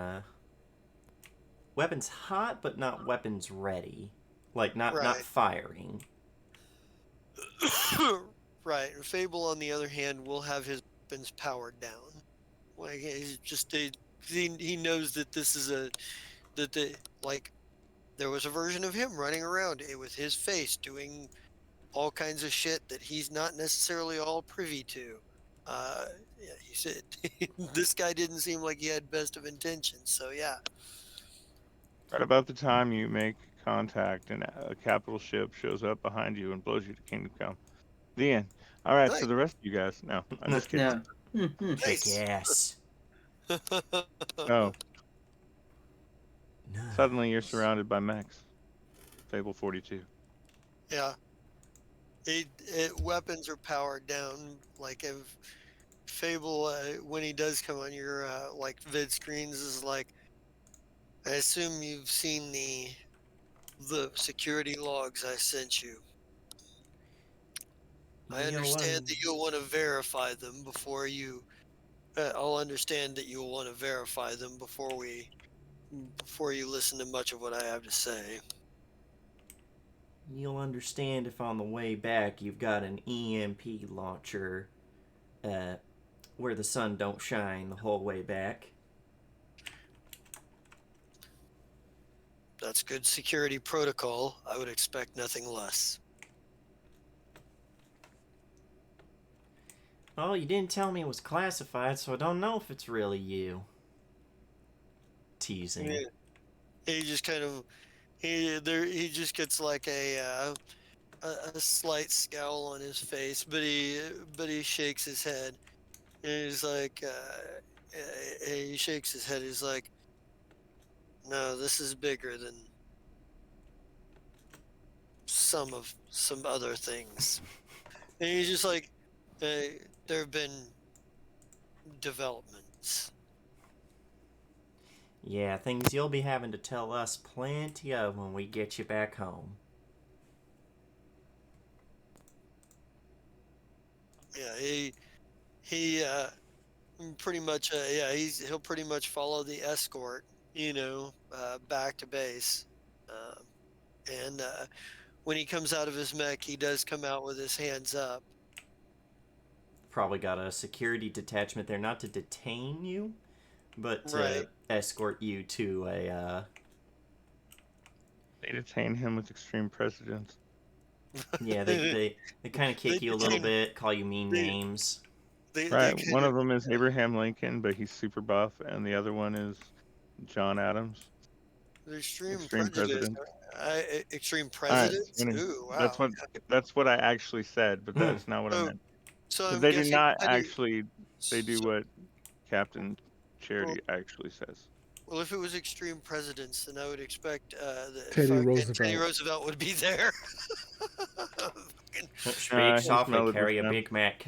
weapons hot, but not weapons ready. Like, not Right. firing. Right. And Fable, on the other hand, will have his weapons powered down. Like he's just he knows that this is that the like there was a version of him running around with his face doing all kinds of shit that he's not necessarily all privy to. Yeah, he said this guy didn't seem like he had best of intentions. So yeah. Right about the time you make contact, and a capital ship shows up behind you and blows you to Kingdom Come. The end. All right, so Nice. the rest of you guys. No, I'm just kidding. No. Mhm. Kick Nice. ass. Oh, Nice. suddenly you're surrounded by mechs. Fable 42. Yeah. Weapons are powered down. Like if Fable, when he does come on your like vid screens, is like, I assume you've seen the security logs I sent you. I understand that you'll want to verify them before you. I'll understand that you'll want to verify them before you listen to much of what I have to say. You'll understand if on the way back you've got an EMP launcher, where the sun don't shine the whole way back. That's good security protocol. I would expect nothing less. Oh, you didn't tell me it was classified, so I don't know if it's really you. Teasing. Yeah. He just kind of he just gets like a slight scowl on his face, but he shakes his head, and he's like he shakes his head. He's like, no, this is bigger than some other things. And he's just like, there have been developments. Yeah, things you'll be having to tell us plenty of when we get you back home. Yeah, he pretty much yeah he'll pretty much follow the escort, back to base, um, and when he comes out of his mech, he does come out with his hands up. Probably got a security detachment there, not to detain you, but to Right. escort you to a They detain him with extreme precedence. Yeah, they kind of They kick you a little detain- bit, call you mean they- names. they Right. kind One of them is Abraham Lincoln, but he's super buff, and the other one is John Adams. the extreme Extreme prejudice. president. Extreme All right. presidents. Finish. Ooh, That's wow. what that's what I actually said, but Hmm. that's not what I So, meant. so Because I'm they do guessing. not How do you, actually. They do so, what Captain well, Charity actually says. well, if it was extreme presidents, then I would expect that Teddy fucking Teddy Roosevelt. Roosevelt would be there. Fucking, Speak He's softly, mellowed with carry a them. Big Mac.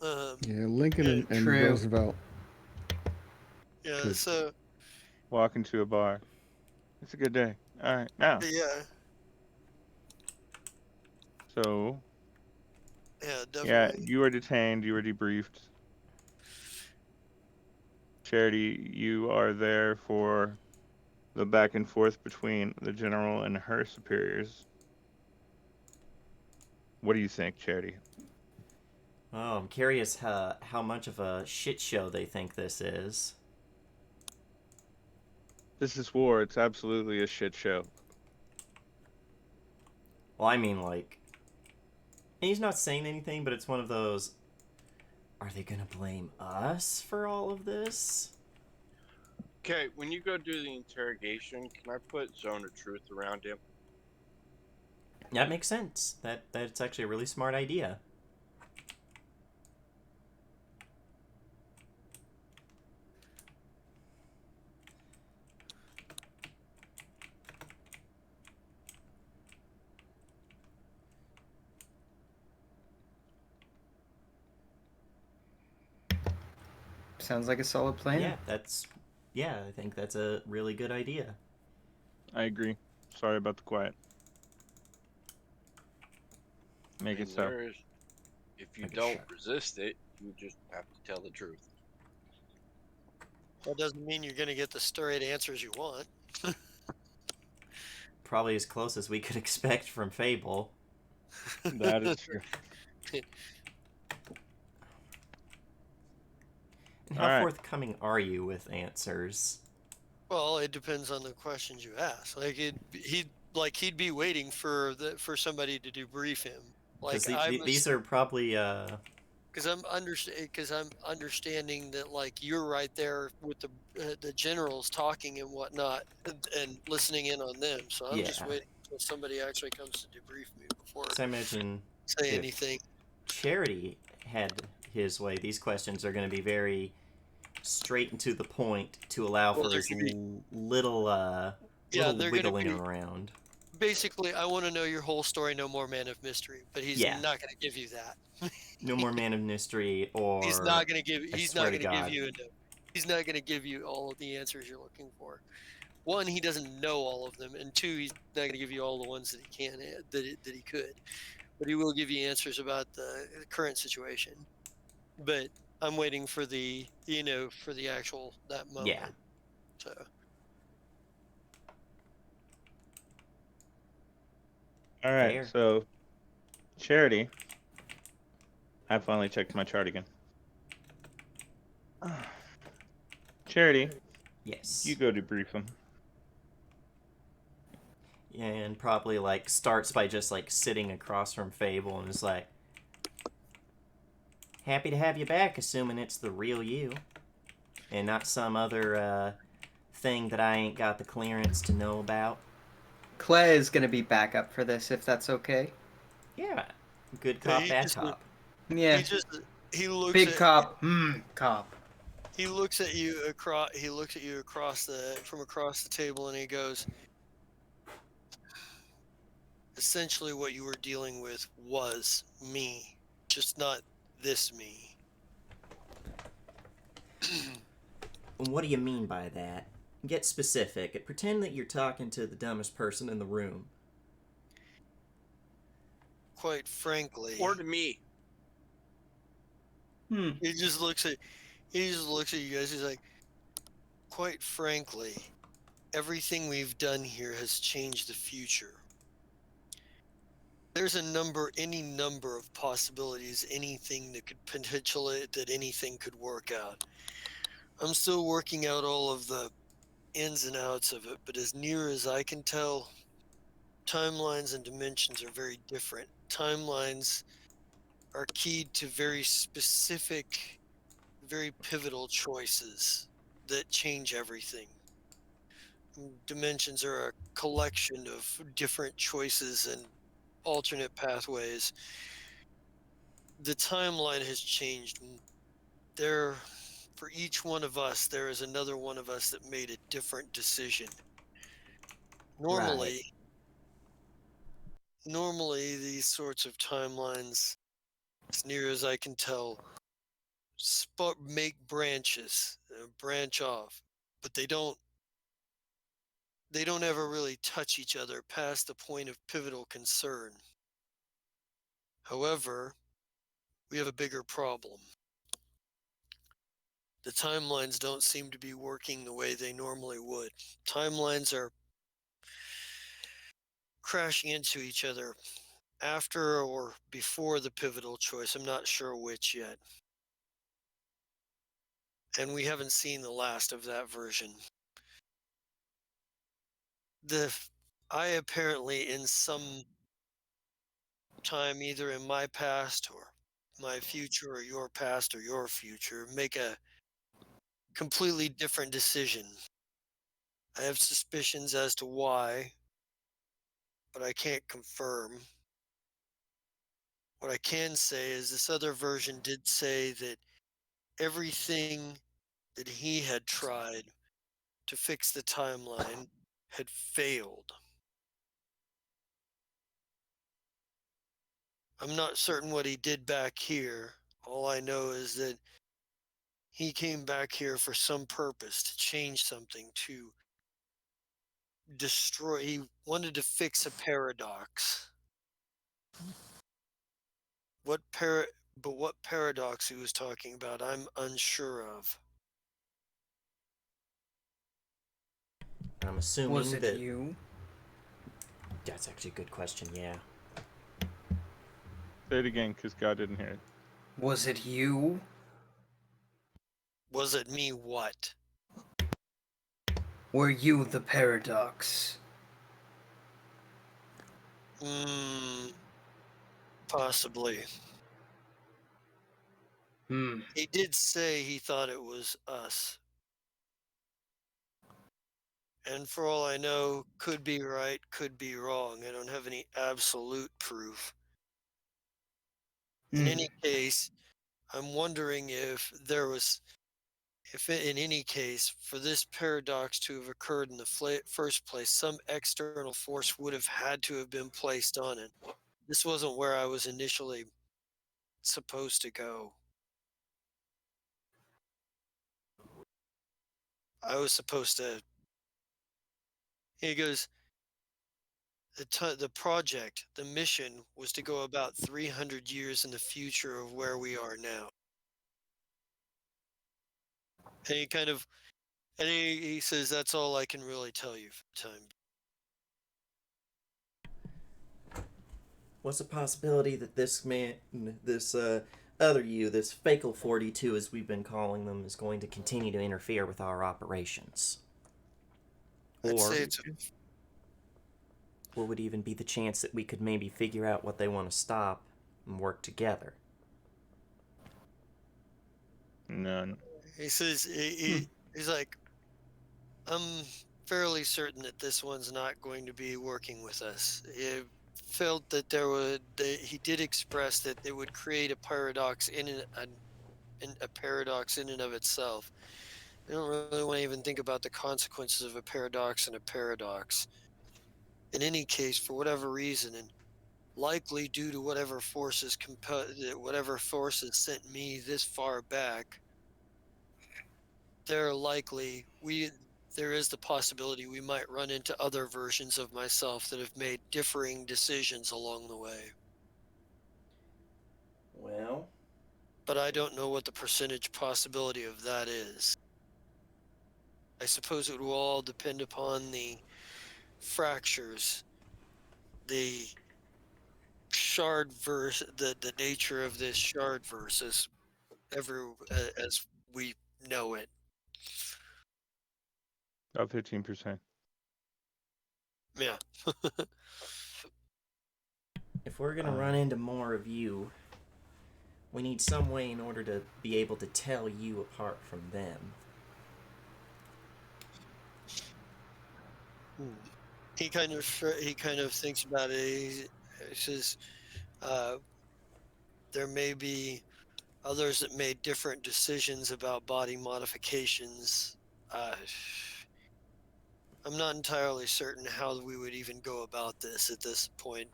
Yeah, Lincoln Yeah, and true. Roosevelt yeah. could. So Walk into a bar. It's a good day. All right. Now, yeah, so yeah, yeah, definitely. you were detained. You were debriefed. Charity, you are there for the back and forth between the general and her superiors. What do you think, Charity? Oh, I'm curious how much of a shit show they think this is. This is war. It's absolutely a shit show. Well, I mean, like, and he's not saying anything, but it's one of those. Are they gonna blame us for all of this? Okay, when you go do the interrogation, can I put zone of truth around him? That makes sense. That's actually a really smart idea. Sounds like a solid plan. Yeah, I think that's a really good idea. I agree. Sorry about the quiet. Make it so. If you Like a don't shark. resist it, you just have to tell the truth. That doesn't mean you're gonna get the straight answers you want. Probably as close as we could expect from Fable. That is true. And All how right. forthcoming are you with answers? Well, it depends on the questions you ask. He'd be waiting for somebody to debrief him. Because Like these are probably because I'm understanding that like you're right there with the generals talking and whatnot and listening in on them. So I'm just yeah. waiting until somebody actually comes to debrief me before So I imagine say if anything. Charity had his way, these questions are going to be very straight and to the point to allow Well, for they're as gonna be little yeah, little they're gonna wiggling be around. basically. I want to know your whole story. No more Man of Mystery, but he's Yeah. not gonna give you that. No more Man of Mystery He's or not gonna give. I He's swear not to gonna give God. you. He's not gonna give you all of the answers you're looking for. One, he doesn't know all of them, and two, he's not gonna give you all the ones that he can that he could. But he will give you answers about the current situation. But I'm waiting for for the actual that moment. Yeah. So All right. Fair. So, Charity. I finally checked my chart again. Charity, Yes. you go debrief him. And probably like starts by just like sitting across from Fable and is like, happy to have you back, assuming it's the real you and not some other thing that I ain't got the clearance to know about. Claire is gonna be backup for this, if that's okay. Yeah, good Yeah, cop, he bad just- cop. Yeah. he looks Big at cop. Cop. he looks at you across from across the table and he goes, essentially what you were dealing with was me, just not this me. What do you mean by that? Get specific. Pretend that you're talking to the dumbest person in the room. Quite frankly, Or to me. he just looks at you guys. He's like, quite frankly, everything we've done here has changed the future. There's any number of possibilities, anything that anything could work out. I'm still working out all of the ins and outs of it, but as near as I can tell, timelines and dimensions are very different. Timelines are keyed to very specific, very pivotal choices that change everything. Dimensions are a collection of different choices and alternate pathways. The timeline has changed. There, for each one of us, there is another one of us that made a different decision. Right. Normally, normally these sorts of timelines, as near as I can tell, make branches, branch off, but they don't ever really touch each other past the point of pivotal concern. However, we have a bigger problem. The timelines don't seem to be working the way they normally would. Timelines are crashing into each other after or before the pivotal choice. I'm not sure which yet. And we haven't seen the last of that version. The I apparently in some time, either in my past or my future or your past or your future, make a completely different decision. I have suspicions as to why, but I can't confirm. What I can say is this other version did say that everything that he had tried to fix the timeline had failed. I'm not certain what he did back here. All I know is that he came back here for some purpose, to change something, to destroy. He wanted to fix a paradox. But what paradox he was talking about, I'm unsure of. I'm Was assuming it that you? that's actually a good question. Yeah. Say it again, because God didn't hear it. Was it you? Was it me? What? Were you the paradox? Hmm. Possibly. Hmm. He did say he thought it was us. And for all I know, could be right, could be wrong. I don't have any absolute proof. In Hmm. any case, I'm wondering if in any case, for this paradox to have occurred in the first place, some external force would have had to have been placed on it. This wasn't where I was initially supposed to go. I was supposed to. He goes, the project, the mission was to go about 300 years in the future of where we are now. And he kind of, and he says, that's all I can really tell you for the time. What's the possibility that this man, this other you, this Fakel 42, as we've been calling them, is going to continue to interfere with our operations? I'd Or say it's what would even be the chance that we could maybe figure out what they want to stop and work together? None. he says, he's like, I'm fairly certain that this one's not going to be working with us. He felt that he did express that it would create a paradox a paradox in and of itself. I don't really want to even think about the consequences of a paradox and a paradox. In any case, for whatever reason, and likely due to whatever forces sent me this far back, there likely we there is the possibility we might run into other versions of myself that have made differing decisions along the way. Well, But I don't know what the percentage possibility of that is. I suppose it will all depend upon the fractures, the the nature of this shard versus as we know it. About 15%. Yeah. If we're gonna run into more of you, we need some way in order to be able to tell you apart from them. He kind of thinks about it. He says, "There may be others that made different decisions about body modifications. Uh, I'm not entirely certain how we would even go about this at this point."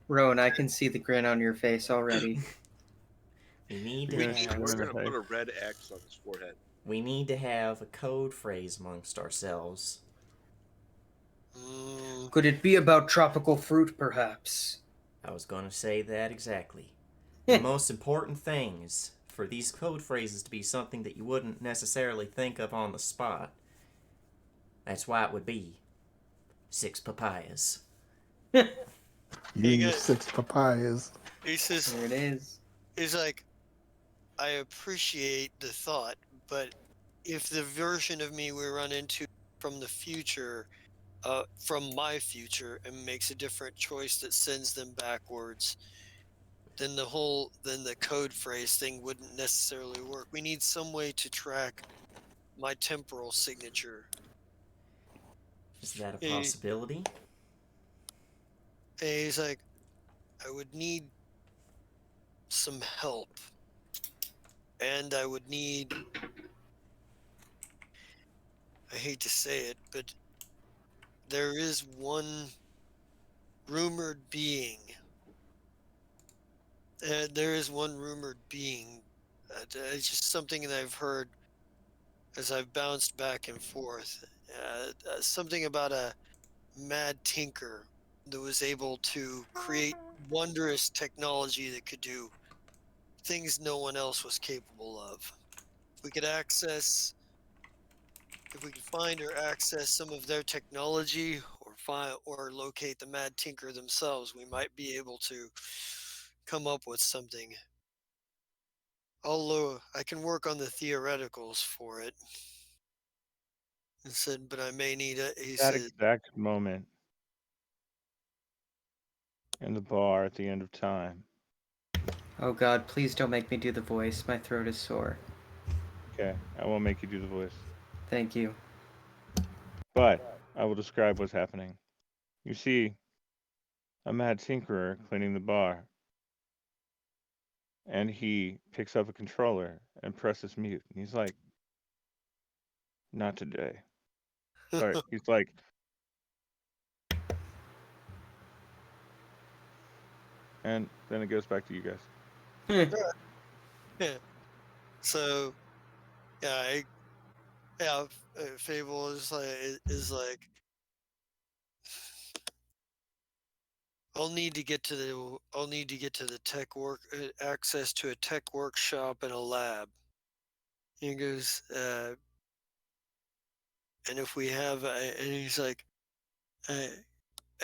Rowan, I can see the grin on your face already. We need You're to gonna shoot have him We're in the gonna face. put a red X on his forehead. we need to have a code phrase amongst ourselves. Mm, Could it be about tropical fruit, perhaps? I was gonna say that exactly. The most important thing is for these code phrases to be something that you wouldn't necessarily think of on the spot. That's why it would be 6 papayas. You He and your got- 6 papayas. he says, There it is. he's like, "I appreciate the thought, but if the version of me we run into from the future, from my future, and makes a different choice that sends them backwards, then the code phrase thing wouldn't necessarily work. We need some way to track my temporal signature." Is that a He, possibility? and he's like, "I would need some help, and I would need, I hate to say it, but there is one rumored being. There is one rumored being. It's just something that I've heard as I've bounced back and forth. Something about a mad tinker that was able to create wondrous technology that could do things no one else was capable of. If we could access, if we could find or access some of their technology, or find or locate the mad tinker themselves, we might be able to come up with something. Although I can work on the theoreticals for it." And said, "But I may need a," he That said, exact moment in the bar at the end of time. Oh God, please don't make me do the voice. My throat is sore. Okay, I won't make you do the voice, Thank you. but I will describe what's happening. You see a mad tinkerer cleaning the bar, and he picks up a controller and presses mute. And he's like, "Not today." Sorry, he's like, and then it goes back to you guys. yeah. So yeah, Fable is like, I'll need to get to the tech work access to a tech workshop and a lab. He goes, and if we have, and he's like, uh,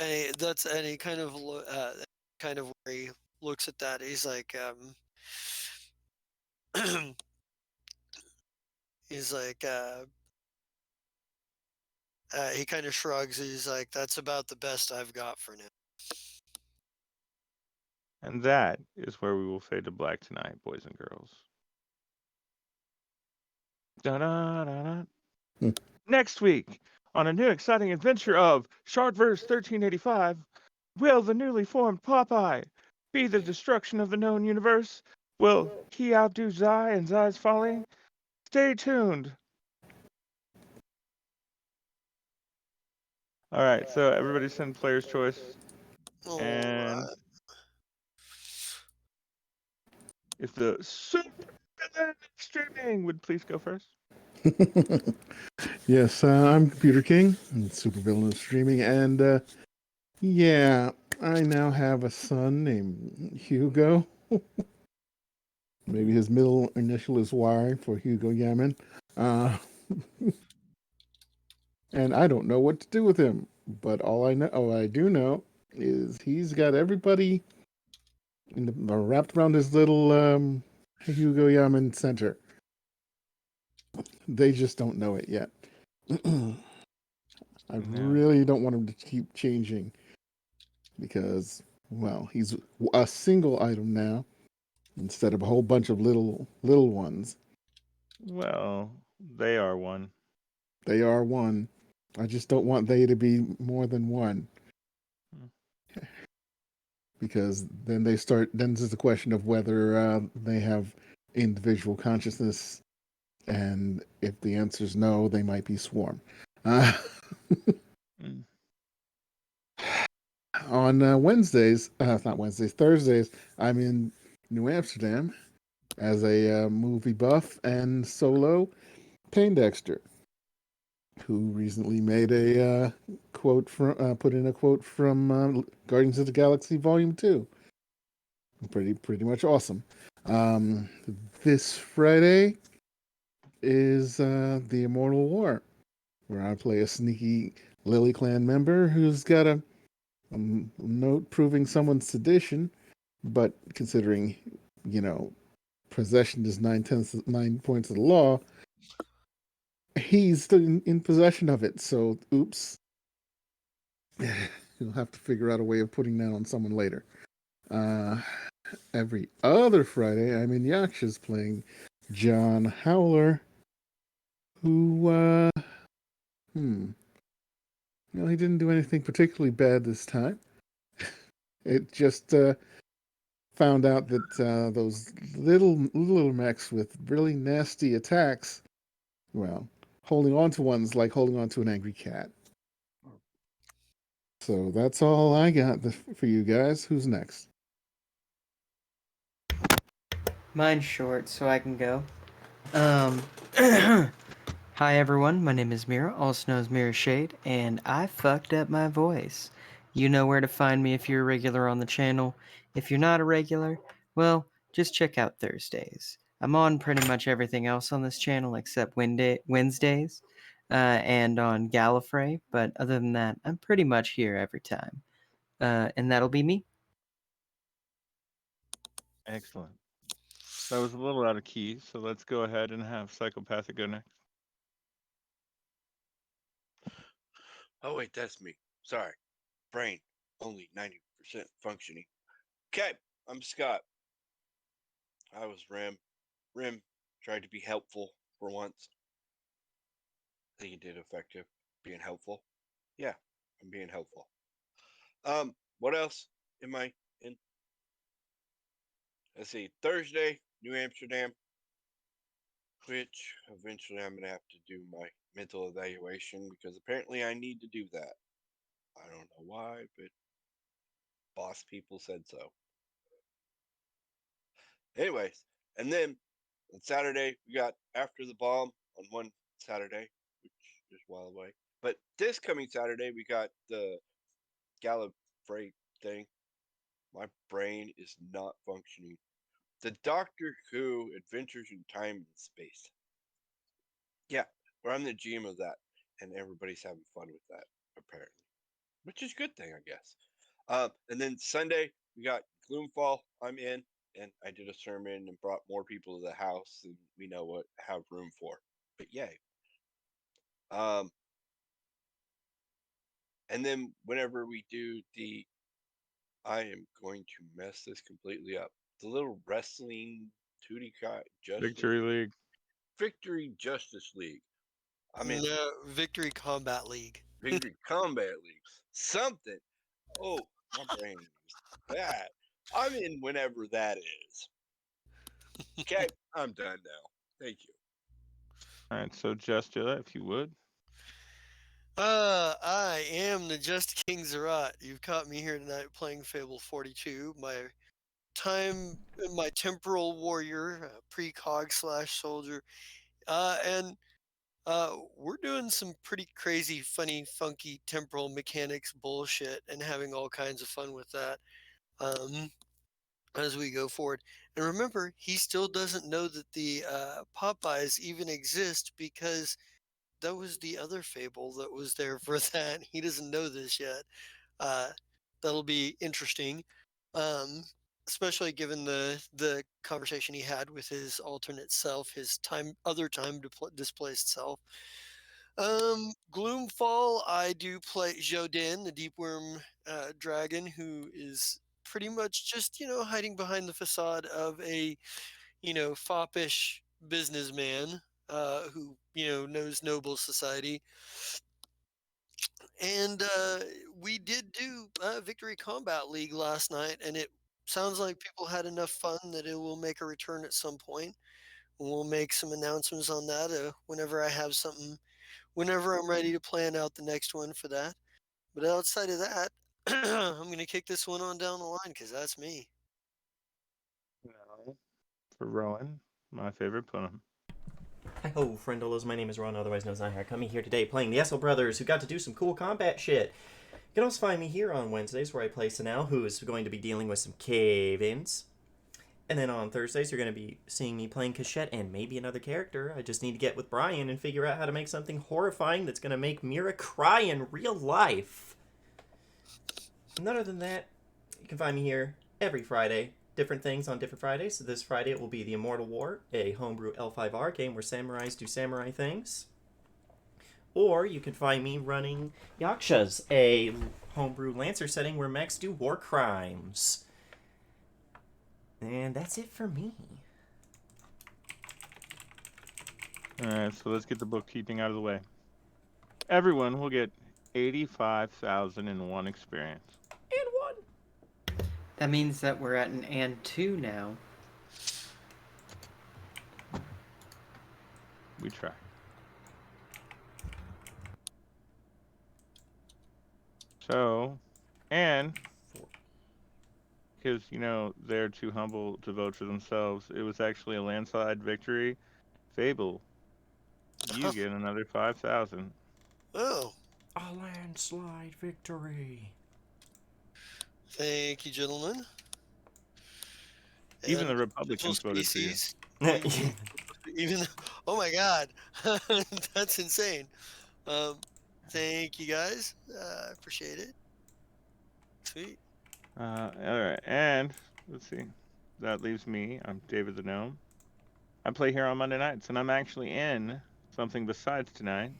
and he kind of where he looks at that, he's like, he's like, he kind of shrugs. He's like, "That's about the best I've got for now." And that is where we will fade to black tonight, boys and girls. Da-da-da-da. Hmm. Next week, on a new exciting adventure of Shardverse 1385, will the newly formed Popeye be the destruction of the known universe? Will he outdo Zai and Zai's folly? Stay tuned. All right, so everybody send player's choice. Oh, And if the super villain streaming would please go first. Yes, I'm Computer King, and Supervillain is streaming, and yeah, I now have a son named Hugo. Maybe his middle initial is Y for Hugo Yaman. Uh, and I don't know what to do with him, but all I do know is he's got everybody wrapped around his little Hugo Yaman center. They just don't know it yet. I Yeah. really don't want him to keep changing because, well, he's a single item now instead of a whole bunch of little ones. Well, they are one. They are one. I just don't want they to be more than one Hmm. because then they start. Then there's the question of whether they have individual consciousness, and if the answer is no, they might be swarm. Uh, Mm. on Wednesdays, not Wednesdays, Thursdays, I'm in New Amsterdam as a movie buff and solo Dexter, who recently made a quote from put in a quote from Guardians of the Galaxy Volume 2. Pretty much awesome. Um, this Friday is the Immortal War, where I play a sneaky Lily Clan member who's got a note proving someone's sedition, but considering, you know, possession is 9 points of the law, he's still in possession of it. So, oops, you'll have to figure out a way of putting that on someone later. Uh, every other Friday, I'm in Yaksha's playing John Howler, who, hmm, he didn't do anything particularly bad this time. It just found out that those little mechs with really nasty attacks, well, holding on to one's like holding on to an angry cat. So that's all I got for you guys. Who's next? Mine's short, so I can go. Um, Hi everyone, my name is Mira, also known as Mira Shade, and I fucked up my voice. You know where to find me if you're a regular on the channel. If you're not a regular, well, just check out Thursdays. I'm on pretty much everything else on this channel except Wednesdays and on Gallifrey, but other than that, I'm pretty much here every time. And that'll be me. Excellent. That was a little out of key, so let's go ahead and have Psychopathic go next. Oh wait, that's me. Sorry. Brain only 90% functioning. Okay, I'm Scott. I was Rim. Rim tried to be helpful for once. I think he did effective being helpful. Yeah, I'm being helpful. What else am I in? Let's see. Thursday, New Amsterdam, which eventually I'm gonna have to do my mental evaluation because apparently I need to do that. I don't know why, but boss people said so. Anyways, and then on Saturday we got After the Bomb on one Saturday, which is a while away. But this coming Saturday we got the Gallifrey thing. My brain is not functioning. The Doctor Who Adventures in Time and Space. Yeah, where I'm the GM of that, and everybody's having fun with that apparently, which is a good thing, I guess. And then Sunday we got Gloomfall. I'm in, and I did a sermon and brought more people to the house than we know what have room for. But yay. Um, and then whenever we do the, I am going to mess this completely up. The little wrestling Tootie Justice Victory League. Victory Justice League. I mean No, Victory Combat League. Victory Combat League. Something. Oh, my brain is bad. I'm in whenever that is. Okay, I'm done now. Thank you. All right, so Justula, if you would. I am the Just King Zerat. You've caught me here tonight playing Fable 42, my temporal warrior, precog slash soldier. And we're doing some pretty crazy, funny, funky temporal mechanics bullshit and having all kinds of fun with that as we go forward. And remember, he still doesn't know that the Popeyes even exist because that was the other fable that was there for that. He doesn't know this yet. Uh, that'll be interesting, um, especially given the conversation he had with his alternate self, his time other time displaced self. Gloomfall, I do play Jodin, the deep worm dragon, who is pretty much just, hiding behind the facade of a, foppish businessman who, knows noble society. And we did do Victory Combat League last night, and it sounds like people had enough fun that it will make a return at some point. We'll make some announcements on that whenever I have something, whenever I'm ready to plan out the next one for that. But outside of that, I'm going to kick this one on down the line because that's me. No. For Rowan, my favorite poem. Hello, friendolos. My name is Ron, otherwise known as Nighthawk, coming here today playing the Essel Brothers, who got to do some cool combat shit. You can also find me here on Wednesdays, where I play Sanel, who is going to be dealing with some cave-ins. And then on Thursdays, you're going to be seeing me playing Cachette and maybe another character. I just need to get with Brian and figure out how to make something horrifying that's going to make Mira cry in real life. And other than that, you can find me here every Friday. Different things on different Fridays. So this Friday it will be The Immortal War, a homebrew L5R game where samurais do samurai things. Or you can find me running Yakshas, a homebrew Lancer setting where mechs do war crimes. And that's it for me. Alright, so let's get the bookkeeping out of the way. Everyone will get 85,001 experience. And one. That means that we're at an and 2 now. We try. So, and because, they're too humble to vote for themselves, it was actually a landslide victory. Fable, you get another 5,000. Oh, A landslide victory. thank you, gentlemen. Even the And Republicans voted for you. species, even oh my God, that's insane. Thank you guys. I appreciate it. Sweet. All right, and let's see. That leaves me. I'm David the Gnome. I play here on Monday nights, and I'm actually in something besides tonight.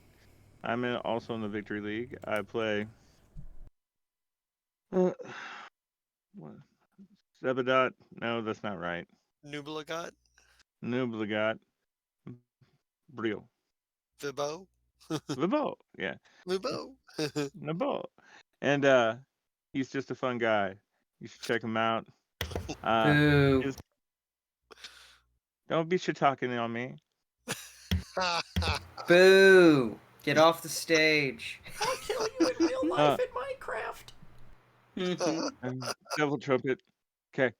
I'm also in the Victory League. I play. What? Zebedot? No, that's not right. Nublagot, Nublagot. Brio. Vibo, Vibo. Yeah. Vibo. Nabo. And he's just a fun guy. You should check him out. Boo. Don't be shit talking on me. Boo. Get off the stage. I'll kill you in real life in Minecraft. Devil trumpet. Okay.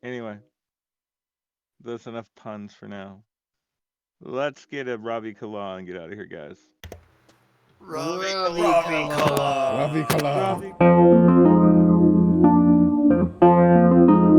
Anyway, that's enough puns for now. Let's get a Ravi Kala and get out of here, guys. Ravi Ravi Kala. Ravi Kala. Ravi.